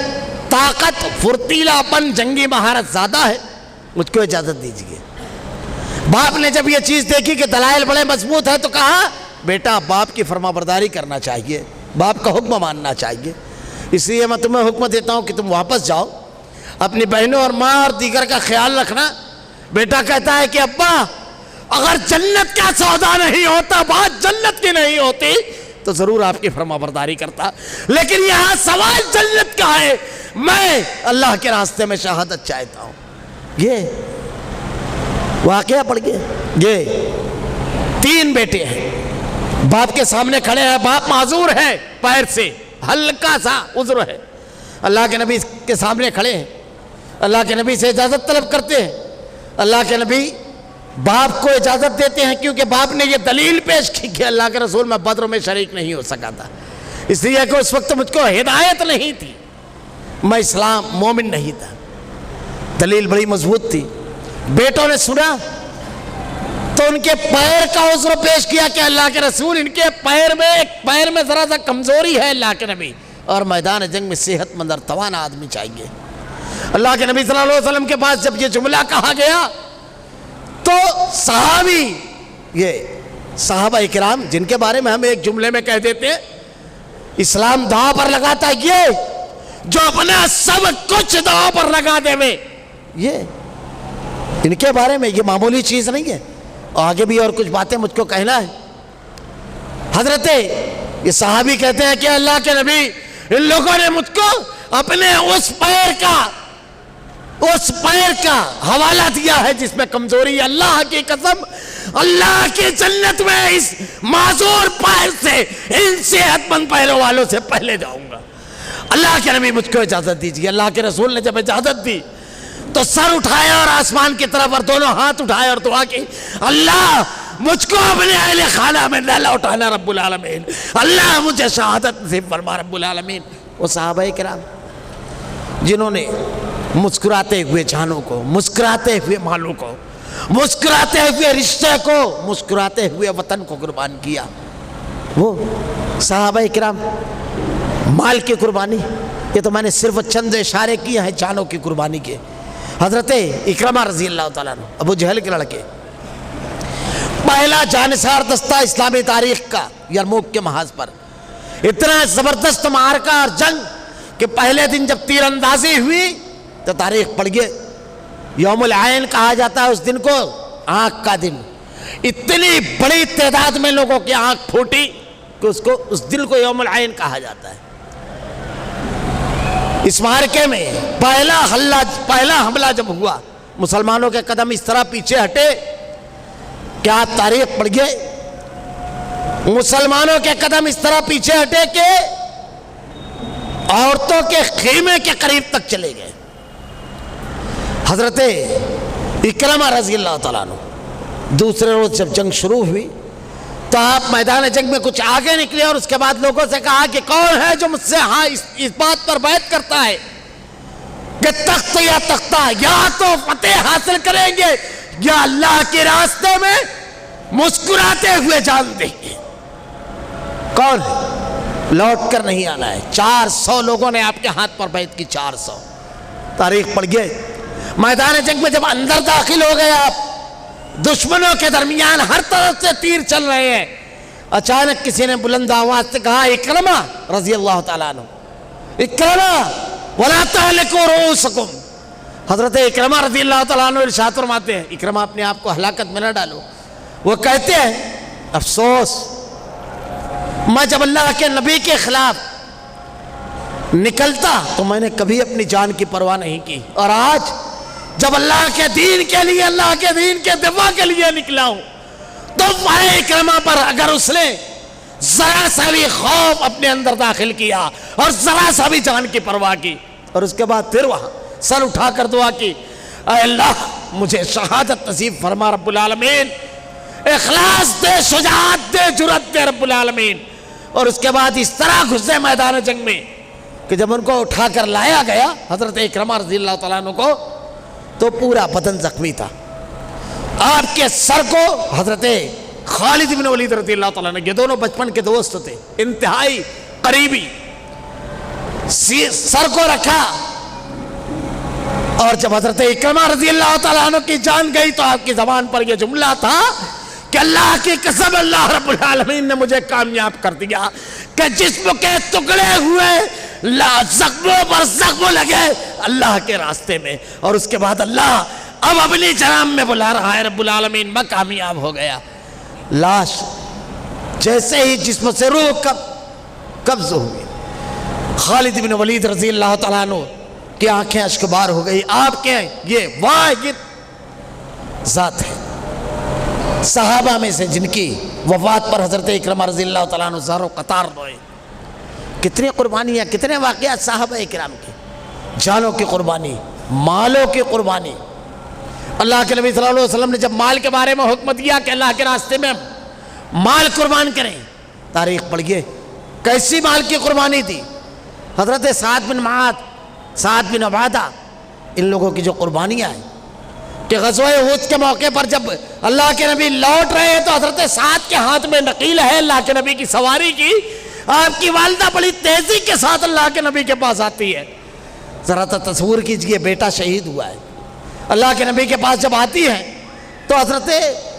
طاقت، پھرتیلا پن، جنگی مہارت زیادہ ہے، مجھ کو اجازت دیجئے. باپ نے جب یہ چیز دیکھی کہ دلائل بڑے مضبوط ہیں تو کہا بیٹا باپ کی فرما برداری کرنا چاہیے، باپ کا حکم ماننا چاہیے، اس لیے میں تمہیں حکم دیتا ہوں کہ تم واپس جاؤ، اپنی بہنوں اور ماں اور دیگر کا خیال رکھنا. بیٹا کہتا ہے کہ ابا اگر جنت کا سودا نہیں ہوتا، بات جنت کی نہیں ہوتی تو ضرور آپ کی فرما برداری کرتا، لیکن یہاں سوال جنت کا ہے، میں اللہ کے راستے میں شہادت چاہتا ہوں. یہ واقعہ پڑھ گئے. یہ 3 بیٹے ہیں، باپ کے سامنے کھڑے ہیں، باپ معذور ہے، پیر سے ہلکا سا عذر ہے. اللہ کے نبی کے سامنے کھڑے ہیں، اللہ کے نبی سے اجازت طلب کرتے ہیں. اللہ کے نبی باپ کو اجازت دیتے ہیں کیونکہ باپ نے یہ دلیل پیش کی کہ اللہ کے رسول میں بدر میں شریک نہیں ہو سکا تھا، اس لیے کہ اس وقت مجھ کو ہدایت نہیں تھی، میں اسلام مومن نہیں تھا. دلیل بڑی مضبوط تھی. بیٹوں نے سنا تو ان کے پیر کا عذر پیش کیا کہ اللہ کے رسول ان کے پیر میں ذرا سا کمزوری ہے اللہ کے نبی، اور میدان جنگ میں صحت مند اور توانا آدمی چاہیے. اللہ کے نبی صلی اللہ علیہ وسلم کے پاس جب یہ جملہ کہا گیا تو صحابی، یہ صحابہ اکرام جن کے بارے میں ہم ایک جملے میں کہہ دیتے ہیں اسلام داؤ پر لگاتا ہے، یہ جو اپنا سب کچھ داؤ پر لگا دے میں، یہ ان کے بارے میں یہ معمولی چیز نہیں ہے. آگے بھی اور کچھ باتیں مجھ کو کہنا ہے. حضرت یہ صحابی کہتے ہیں کہ اللہ کے نبی ان لوگوں نے مجھ کو اپنے اس پیر کا حوالہ دیا ہے جس میں کمزوری ہے. اللہ کی قسم، اللہ کی جنت میں اس معذور پیر سے، ان صحت مند پیروں والوں سے پہلے جاؤں گا. اللہ کے نبی مجھ کو اجازت دیجیے. اللہ کے رسول نے جب اجازت دی تو سر اٹھایا اور آسمان کی طرف اور دونوں ہاتھ اٹھائے اور دعا کی، اللہ مجھ کو اپنے اہل خانہ میں نہ لوٹانا رب العالمین، اللہ مجھے شہادت نصیب فرما رب العالمین. وہ صحابہ کرام جنہوں نے مسکراتے ہوئے جانوں کو، مسکراتے ہوئے مالوں کو، مسکراتے ہوئے رشتے کو، مسکراتے ہوئے وطن کو قربان کیا، وہ صحابہ کرام. مال کی قربانی، یہ تو میں نے صرف چند اشارے کیے ہیں جانوں کی قربانی کے. حضرت اکرمہ رضی اللہ تعالیٰ عنہ، ابو جہل کے لڑکے، پہلا جانثار دستہ اسلامی تاریخ کا یرموک کے محاذ پر. اتنا زبردست معرکہ اور جنگ کہ پہلے دن جب تیر اندازی ہوئی تو تاریخ پڑھ گئے یوم العین کہا جاتا ہے اس دن کو آنکھ کا دن. اتنی بڑی تعداد میں لوگوں کی آنکھ پھوٹی کہ اس دن کو یوم العین کہا جاتا ہے. اس معرکے میں پہلا حملہ جب ہوا مسلمانوں کے قدم اس طرح پیچھے ہٹے کہ آپ تاریخ پڑھ گئے. مسلمانوں کے قدم اس طرح پیچھے ہٹے کہ عورتوں کے خیمے کے قریب تک چلے گئے. حضرت اکرمہ رضی اللہ تعالیٰ عنہ دوسرے روز جب جنگ شروع ہوئی تو آپ میدان جنگ میں کچھ آگے نکلے اور اس کے بعد لوگوں سے کہا کہ کون ہے جو مجھ سے اس بات پر بیعت کرتا ہے کہ تخت یا تختہ یا تو فتح حاصل کریں گے یا اللہ کے راستے میں مسکراتے ہوئے جان دیں گے. کون ہے؟ لوٹ کر نہیں آنا ہے. 400 لوگوں نے آپ کے ہاتھ پر بیعت کی. 400 تاریخ پڑھ گئے. میدان جنگ میں جب اندر داخل ہو گئے آپ دشمنوں کے درمیان ہر طرف سے تیر چل رہے ہیں. اچانک کسی نے بلند آواز سے کہا اکرمہ رضی اللہ تعالیٰ عنہ اکرمہ ولا تہلکوا رؤوسکم. حضرت اکرمہ رضی اللہ تعالیٰ عنہ ارشاد فرماتے ہیں اکرمہ اپنے آپ کو ہلاکت میں نہ ڈالو. وہ کہتے ہیں افسوس میں جب اللہ کے نبی کے خلاف نکلتا تو میں نے کبھی اپنی جان کی پرواہ نہیں کی اور آج جب اللہ کے دین کے لیے اللہ کے دین کے دفاع کے لیے نکلا ہوں تو اکرمہ پر اگر اس نے ذرا سا بھی خوف اپنے اندر داخل کیا اور ذرا سا بھی جان کی پرواہ کی اور اس کے بعد پھر وہاں سر اٹھا کر دعا کی اے اللہ مجھے شہادت نصیب فرما رب العالمین, اخلاص دے, شجاعت دے, جرأت دے رب العالمین. اور اس کے بعد اس طرح گھسے میدان جنگ میں کہ جب ان کو اٹھا کر لایا گیا حضرت اکرمہ رضی اللہ تعالیٰ عنہ کو تو پورا بدن زخمی تھا. آپ کے سر کو حضرت خالد بن ولید رضی اللہ تعالیٰ عنہ, یہ دونوں بچپن کے دوست تھے, انتہائی قریبی, سر کو رکھا اور جب حضرت اکرمہ رضی اللہ تعالیٰ عنہ کی جان گئی تو آپ کی زبان پر یہ جملہ تھا کہ اللہ کی قسم اللہ رب العالمین نے مجھے کامیاب کر دیا کہ جسم کے ٹکڑے ہوئے زخموں پر زخم لگے اللہ کے راستے میں. اور اس کے بعد اللہ اب اپنی جناب میں بلا رہا ہے رب العالمین میں کامیاب ہو گیا. لاش جیسے ہی جسم سے روح قبض ہوئی خالد بن ولید رضی اللہ تعالیٰ عنہ کی آنکھیں اشکبار ہو گئی. آپ کے یہ واحد ذات ہے صحابہ میں سے جن کی وفات پر حضرت اکرمہ رضی اللہ تعالیٰ عنہ زاروں قطار روئے. کتنی قربانیاں, کتنے واقعات صحابہ اکرام کی, جانوں کی قربانی, مالوں کی قربانی. اللہ کے نبی صلی اللہ علیہ وسلم نے جب مال کے بارے میں حکم دیا کہ اللہ کے راستے میں مال قربان کریں, تاریخ پڑھیے کیسی مال کی قربانی تھی. حضرت سعد بن معاذ, سعد بن عبادہ, ان لوگوں کی جو قربانیاں ہیں کہ غزوہ احد کے موقع پر جب اللہ کے نبی لوٹ رہے ہیں تو حضرت سعد کے ہاتھ میں نقیل ہے اللہ کے نبی کی سواری کی. آپ کی والدہ بڑی تیزی کے ساتھ اللہ کے نبی کے پاس آتی ہے. ذرا تصور کیجئے بیٹا شہید ہوا ہے, اللہ کے نبی کے پاس جب آتی ہے تو حضرت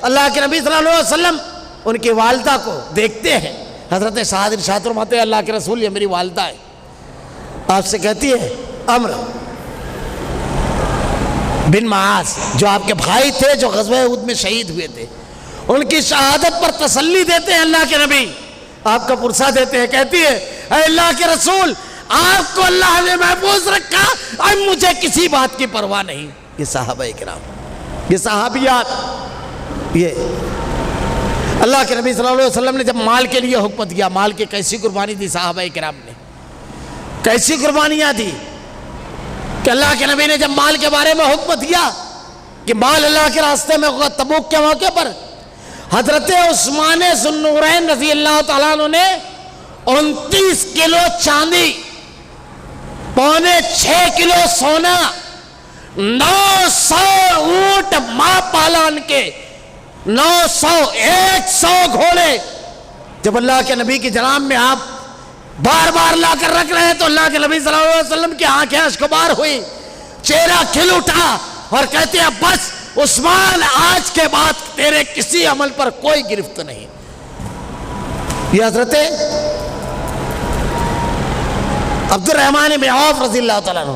اللہ کے نبی صلی اللہ علیہ وسلم ان کی والدہ کو دیکھتے ہیں. حضرت سعد ارشاد فرماتے ہیں اللہ کے رسول یہ میری والدہ ہے. آپ سے کہتی ہے عمر بن معاذ جو آپ کے بھائی تھے جو غزوہ احد میں شہید ہوئے تھے, ان کی شہادت پر تسلی دیتے ہیں اللہ کے نبی, آپ کا پرسہ دیتے ہیں. کہتی ہے اے اللہ کے رسول آپ کو اللہ نے محفوظ رکھا, اب مجھے کسی بات کی پرواہ نہیں. یہ صحابہ کرام, یہ صحابیات, یہ اللہ کے نبی صلی اللہ علیہ وسلم نے جب مال کے لیے حکم دیا, مال کی کیسی قربانی دی صحابہ کرام نے, کیسی قربانیاں دی کہ اللہ کے نبی نے جب مال کے بارے میں حکم دیا کہ مال اللہ کے راستے میں ہوگا. تبوک کے موقع پر حضرت عثمان ذو النورین رضی اللہ تعالیٰ عنہ نے 29 کلو چاندی, 6.25 کلو سونا, 900 اونٹ ماں پالان کے, 100 گھوڑے, جب اللہ کے نبی کی جناب میں آپ بار بار لا کر رکھ رہے ہیں تو اللہ کے نبی صلی اللہ علیہ وسلم کی آنکھیں اشکبار ہوئی, چہرہ کھل اٹھا اور کہتے ہیں بس عثمان آج کے بعد تیرے کسی عمل پر کوئی گرفت نہیں. یہ حضرت عبد الرحمن بن عوف رضی اللہ تعالیٰ عنہ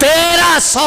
1300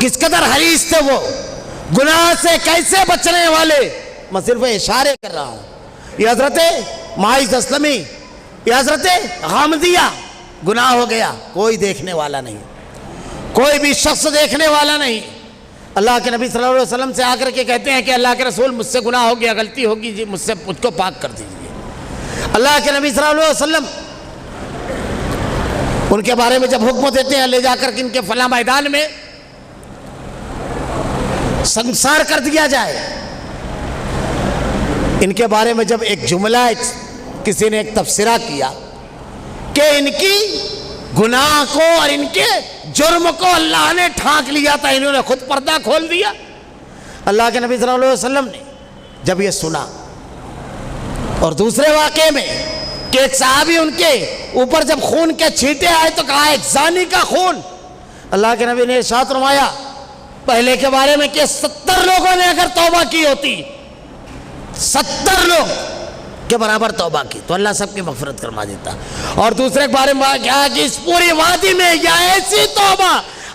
کس قدر حریص تھے وہ، گناہ سے کیسے بچنے والے. میں صرف اشارے کر رہا ہوں. یہ حضرت معاذ اسلمی، یہ حضرت غامدیہ، گناہ ہو گیا، کوئی دیکھنے والا نہیں، کوئی بھی شخص دیکھنے والا نہیں. اللہ کے نبی صلی اللہ علیہ وسلم سے آ کر کے کہتے ہیں کہ اللہ کے رسول مجھ سے گناہ ہو گیا، غلطی ہوگی جی، مجھ کو پاک کر دیجیے. اللہ کے نبی صلی اللہ علیہ وسلم ان کے بارے میں جب حکم دیتے ہیں لے جا کر کے ان کے فلاں میدان میں سنسار کر دیا جائے، ان کے بارے میں جب ایک جملہ کسی نے ایک تبصرہ کیا کہ ان کی گناہ کو اور ان کے جرم کو اللہ نے ڈھانک لیا تھا، انہوں نے خود پردہ کھول دیا. اللہ کے نبی صلی اللہ علیہ وسلم نے جب یہ سنا، اور دوسرے واقعے میں کہ ایک صحابی ان کے اوپر جب خون کے چھینٹے آئے تو کہا ایک زانی کا خون. اللہ کے نبی نے ارشاد فرمایا پہلے کے بارے میں کہ 70 لوگوں نے اگر توبہ کی ہوتی، 70 لوگ کے برابر توبہ کی تو اللہ سب کی مغفرت فرما دیتا. اور دوسرے کے بارے میں کہا کہ اس پوری وادی میں یا ایسی توبہ،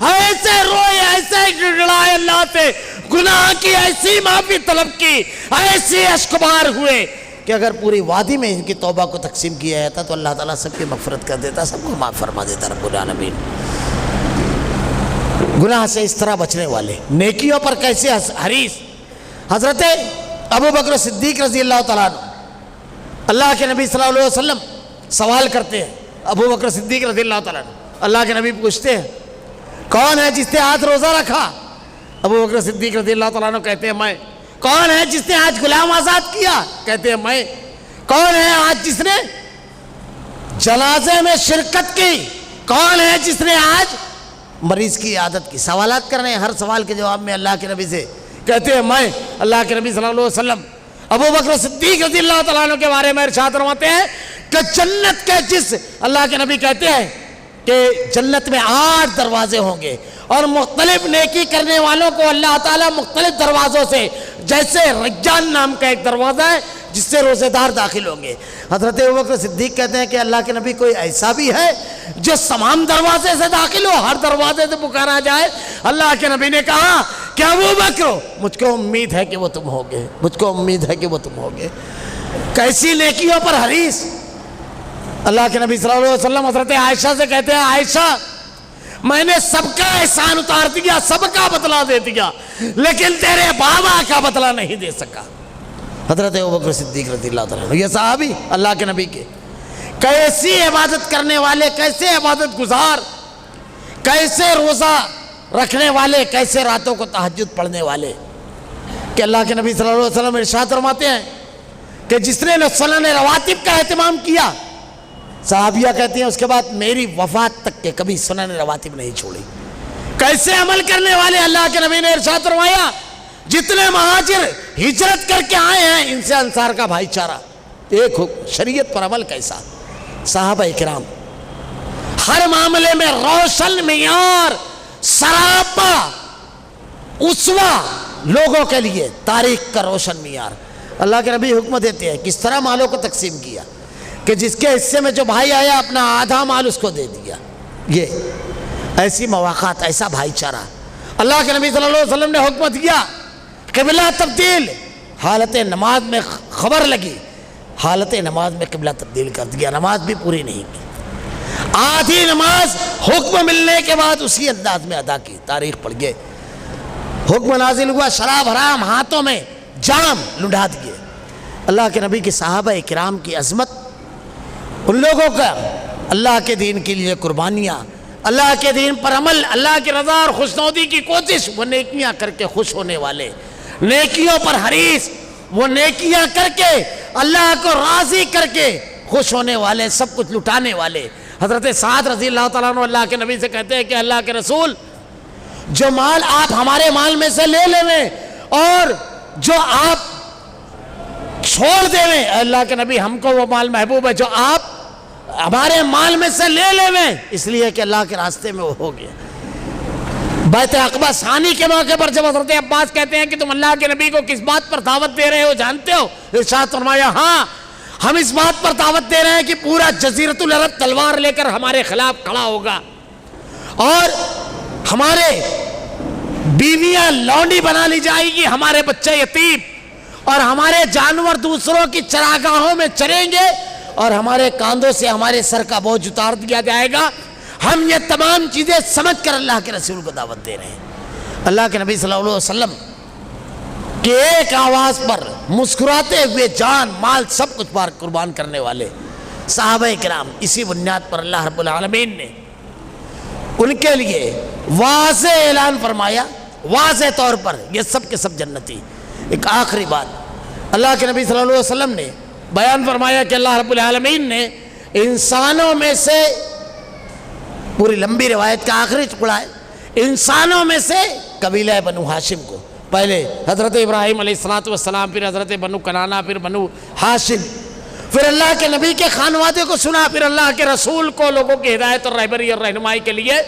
ایسے روئے، ایسے گڑگڑائے اللہ سے، گناہ کی ایسی معافی طلب کی، ایسی اشکبار ہوئے کہ اگر پوری وادی میں ان کی توبہ کو تقسیم کیا جاتا تو اللہ تعالیٰ سب کی مغفرت کر دیتا، سب کو معاف فرما دیتا رب العالمین. گناہ سے اس طرح بچنے والے، نیکیوں پر کیسے حریص. حضرت ابو بکر صدیق رضی اللہ تعالیٰ عنہ، اللہ کے نبی صلی اللہ علیہ وسلم سوال کرتے ہیں. ابو بکر صدیق رضی اللہ تعالیٰ عنہ اللہ کے نبی پوچھتے ہیں کون ہے جس نے آج روزہ رکھا؟ ابو بکر صدیق رضی اللہ تعالیٰ عنہ کہتے ہیں میں. کون ہے جس نے آج غلام آزاد کیا؟ کہتے ہیں میں. کون ہے آج جس نے جنازے میں شرکت کی؟ کون ہے جس نے آج مریض کی عادت کی؟ سوالات کر رہے ہیں، ہر سوال کے جواب میں اللہ کے نبی سے کہتے ہیں میں. اللہ کے نبی صلی اللہ علیہ وسلم ابو بکر صدیق رضی اللہ تعالیٰ عنہ کے بارے میں ارشاد فرماتے ہیں کہ جنت کے جس، اللہ کے نبی کہتے ہیں کہ جنت میں 8 دروازے ہوں گے اور مختلف نیکی کرنے والوں کو اللہ تعالیٰ مختلف دروازوں سے، جیسے ریان نام کا ایک دروازہ ہے جس سے روزے دار داخل ہوں گے. حضرت ابوبکر صدیق کہتے ہیں کہ اللہ کے نبی کوئی ایسا بھی ہے جو تمام دروازے سے داخل ہو، ہر دروازے سے پکارا جائے؟ اللہ کے نبی نے کہا کہ ابوبکر مجھ کو امید ہے کہ وہ تم ہوگے، مجھ کو امید ہے کہ وہ تم ہوگے. کیسی نیکیوں پر حریص. اللہ کے نبی صلی اللہ علیہ وسلم حضرت عائشہ سے کہتے ہیں عائشہ میں نے سب کا احسان اتار دیا، سب کا بدلہ دے دیا، لیکن تیرے بابا کا بدلہ نہیں دے سکا. حضرت ابوبکر صدیق رضی اللہ تعالیٰ عنہ یہ صحابی اللہ کے نبی کے کیسی عبادت کرنے والے، کیسے عبادت گزار، کیسے روزہ رکھنے والے، کیسے راتوں کو تہجد پڑھنے والے کہ اللہ کے نبی صلی اللہ علیہ وسلم ارشاد فرماتے ہیں کہ جس نے سنن رواتب کا اہتمام کیا، صحابیہ کہتی ہیں اس کے بعد میری وفات تک کے کبھی سنن رواتب نہیں چھوڑی. کیسے عمل کرنے والے؟ اللہ کے نبی نے ارشاد فرمایا جتنے مہاجر ہجرت کر کے آئے ہیں ان سے انصار کا بھائی چارہ. ایک شریعت پر عمل کیسا. صحابہ کرام ہر معاملے میں روشن معیار، سراپا اسوہ لوگوں کے لیے، تاریخ کا روشن معیار. اللہ کے نبی حکم دیتے ہیں کس طرح مالوں کو تقسیم کیا کہ جس کے حصے میں جو بھائی آیا اپنا آدھا مال اس کو دے دیا. یہ ایسی مواقعات، ایسا بھائی چارہ. اللہ کے نبی صلی اللہ علیہ وسلم نے حکم دیا قبلہ تبدیل. حالت نماز میں خبر لگی، حالت نماز میں قبلہ تبدیل کر دیا، نماز بھی پوری نہیں کی. آدھی نماز حکم ملنے کے بعد اسی انداز میں ادا کی. تاریخ پڑھ گئے، حکم نازل ہوا شراب حرام، ہاتھوں میں جام لنڈا دیے. اللہ کے نبی کے صحابہ کرام کی عظمت، ان لوگوں کا اللہ کے دین کے لیے قربانیاں، اللہ کے دین پر عمل، اللہ کی رضا اور خوشنودی کی کوشش، وہ نیکیاں کر کے خوش ہونے والے، نیکیوں پر حریص، وہ نیکیاں کر کے اللہ کو راضی کر کے خوش ہونے والے، سب کچھ لٹانے والے. حضرت سعد رضی اللہ تعالیٰ عنہ اللہ کے نبی سے کہتے ہیں کہ اللہ کے رسول جو مال آپ ہمارے مال میں سے لے لیں اور جو آپ چھوڑ دیں، اللہ کے نبی ہم کو وہ مال محبوب ہے جو آپ ہمارے مال میں سے لے لیں، اس لیے کہ اللہ کے راستے میں وہ ہو گیا. بیعت عقبہ ثانی کے موقع پر جب حضرت عباس کہتے ہیں کہ تم اللہ کے نبی کو کس بات پر دعوت دے رہے ہو جانتے ہو؟ ارشاد فرمایا ہاں ہم اس بات پر دعوت دے رہے ہیں کہ پورا جزیرۃ العرب تلوار لے کر ہمارے خلاف کھڑا ہوگا اور ہمارے بیویاں لونڈی بنا لی جائے گی، ہمارے بچے یتیم، اور ہمارے جانور دوسروں کی چراگاہوں میں چریں گے، اور ہمارے کاندھوں سے ہمارے سر کا بوجھ اتار دیا جائے گا۔ ہم یہ تمام چیزیں سمجھ کر اللہ کے رسول کو دعوت دے رہے ہیں۔ اللہ کے نبی صلی اللہ علیہ وسلم کہ ایک آواز پر مسکراتے ہوئے جان مال سب کچھ بار قربان کرنے والے صحابہ کرام، اسی بنیاد پر اللہ رب العالمین نے ان کے لیے واضح اعلان فرمایا، واضح طور پر یہ سب کے سب جنتی۔ ایک آخری بات اللہ کے نبی صلی اللہ علیہ وسلم نے بیان فرمایا کہ اللہ رب العالمین نے انسانوں میں سے، پوری لمبی روایت کا آخری ٹکڑا ہے، انسانوں میں سے قبیلہ بنو ہاشم کو، پہلے حضرت ابراہیم علیہ السلام، پھر حضرت بنو کنانہ، پھر بنو ہاشم، پھر اللہ کے نبی کے خانوادے کو سنا، پھر اللہ کے رسول کو لوگوں کی ہدایت اور رہبری اور رہنمائی کے لیے،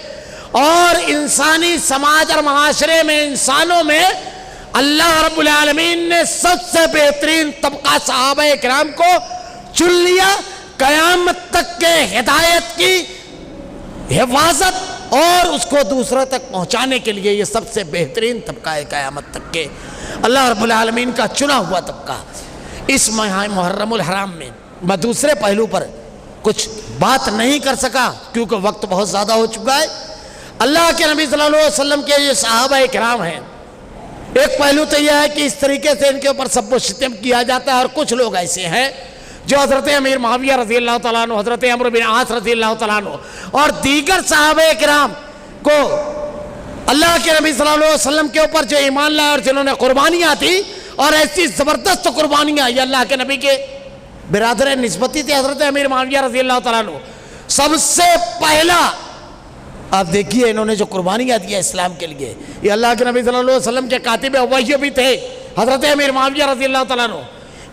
اور انسانی سماج اور معاشرے میں انسانوں میں اللہ رب العالمین نے سب سے بہترین طبقہ صحابہ کرام کو چن لیا، قیامت تک کے ہدایت کی حفاظت اور اس کو دوسروں تک پہنچانے کے لیے یہ سب سے بہترین طبقہ ہے قیامت تک کے اللہ رب العالمین کا چنا ہوا طبقہ۔ اس ماہ محرم الحرام میں میں دوسرے پہلو پر کچھ بات نہیں کر سکا کیونکہ وقت بہت زیادہ ہو چکا ہے۔ اللہ کے نبی صلی اللہ علیہ وسلم کے یہ صحابہ کرام ہیں، ایک پہلو تو یہ ہے کہ اس طریقے سے ان کے اوپر سب و شتم کیا جاتا ہے، اور کچھ لوگ ایسے ہیں جو حضرت امیر معاویہ رضی اللہ تعالیٰ عنہ، حضرت عمرو بن عاص رضی اللہ تعالیٰ عنہ اور دیگر صحابہ کرام کو اللہ کے نبی صلی اللہ علیہ وسلم کے اوپر جو ایمان لائے اور جنہوں نے قربانیاں تھی، اور ایسی زبردست قربانیاں، یہ اللہ کے نبی کے برادر نسبتی تھے حضرت امیر معاویہ رضی اللہ تعالیٰ عنہ۔ سب سے پہلا آپ دیکھیے انہوں نے جو قربانیاں دیا اسلام کے لیے، یہ اللہ کے نبی صلی اللہ علیہ وسلم کے کاتب وحی بھی تھے حضرت امیر معاویہ رضی اللہ تعالیٰ عنہ۔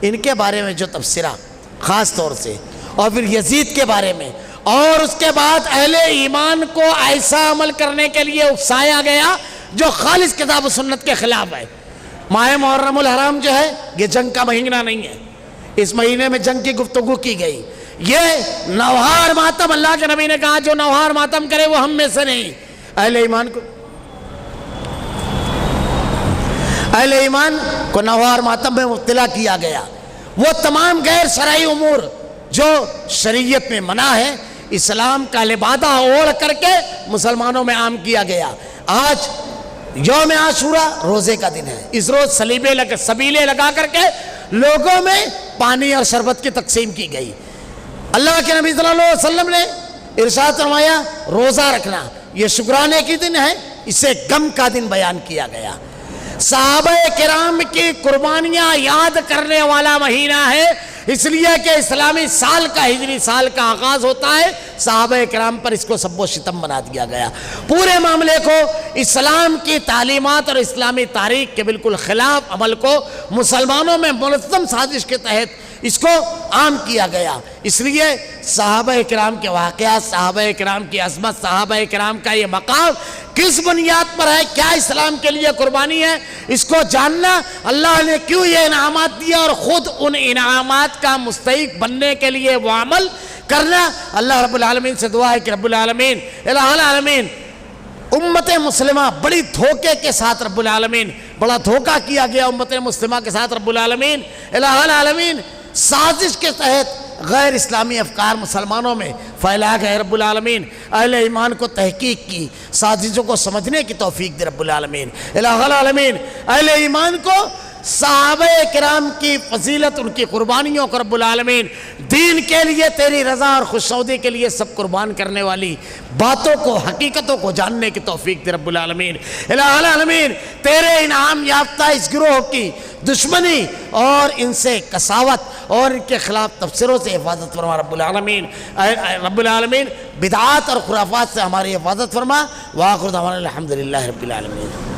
ان کے بارے میں جو تبصرہ خاص طور سے، اور پھر یزید کے بارے میں، اور اس کے بعد اہل ایمان کو ایسا عمل کرنے کے لیے اکسایا گیا جو خالص کتاب و سنت کے خلاف ہے۔ ماہ محرم الحرام جو ہے یہ جنگ کا مہینہ نہیں ہے، اس مہینے میں جنگ کی گفتگو کی گئی۔ یہ نوہار ماتم، اللہ کے نبی نے کہا جو نوہار ماتم کرے وہ ہم میں سے نہیں۔ اہل ایمان کو نوہار ماتم میں مبتلا کیا گیا۔ وہ تمام غیر شرعی امور جو شریعت میں منع ہے، اسلام کا لبادہ اوڑھ کر کے مسلمانوں میں عام کیا گیا۔ آج یوم عاشورہ روزے کا دن ہے، اس روز سبیلے لگا کر کے لوگوں میں پانی اور شربت کی تقسیم کی گئی۔ اللہ کے نبی صلی اللہ علیہ وسلم نے ارشاد فرمایا روزہ رکھنا یہ شکرانے کی دن ہے، اسے غم کا دن بیان کیا گیا۔ صحابہ کرام کی قربانیاں یاد کرنے والا مہینہ ہے، اس لیے کہ اسلامی سال کا، ہجری سال کا آغاز ہوتا ہے، صحابہ کرام پر اس کو سب و شتم بنا دیا گیا۔ پورے معاملے کو اسلام کی تعلیمات اور اسلامی تاریخ کے بالکل خلاف عمل کو مسلمانوں میں منظم سازش کے تحت اس کو عام کیا گیا۔ اس لیے صحابہ کرام کے واقعات، صحابہ کرام کی عظمت، صحابہ کرام کا یہ مقام کس بنیاد پر ہے، کیا اسلام کے لیے قربانی ہے، اس کو جاننا، اللہ نے کیوں یہ انعامات دیا اور خود ان انعامات کا مستحق بننے کے لیے وہ عمل کرنا۔ اللہ رب العالمین سے دعا ہے کہ رب العالمین الہ العالمین امت مسلمہ بڑی دھوکے کے ساتھ، رب العالمین بڑا دھوکہ کیا گیا امت مسلمہ کے ساتھ، رب العالمین الہ العالمین سازش کے تحت غیر اسلامی افکار مسلمانوں میں پھیلا گئے۔ رب العالمین اہل ایمان کو تحقیق کی سازشوں کو سمجھنے کی توفیق دے رب العالمین۔ الہ العالمین اہل ایمان کو صحابہ کرام کی فضیلت، ان کی قربانیوں کو رب العالمین دین کے لیے، تیری رضا اور خوشنودی کے لیے سب قربان کرنے والی باتوں کو، حقیقتوں کو جاننے کی توفیق دے رب العالمین۔ الہ العالمین تیرے انعام یافتہ اس گروہ کی دشمنی اور ان سے کساوت اور ان کے خلاف تبصروں سے حفاظت فرما رب العالمین۔ رب العالمین بدعات اور خرافات سے ہماری حفاظت فرما۔ وآخر دعوانا الحمدللہ رب العالمین۔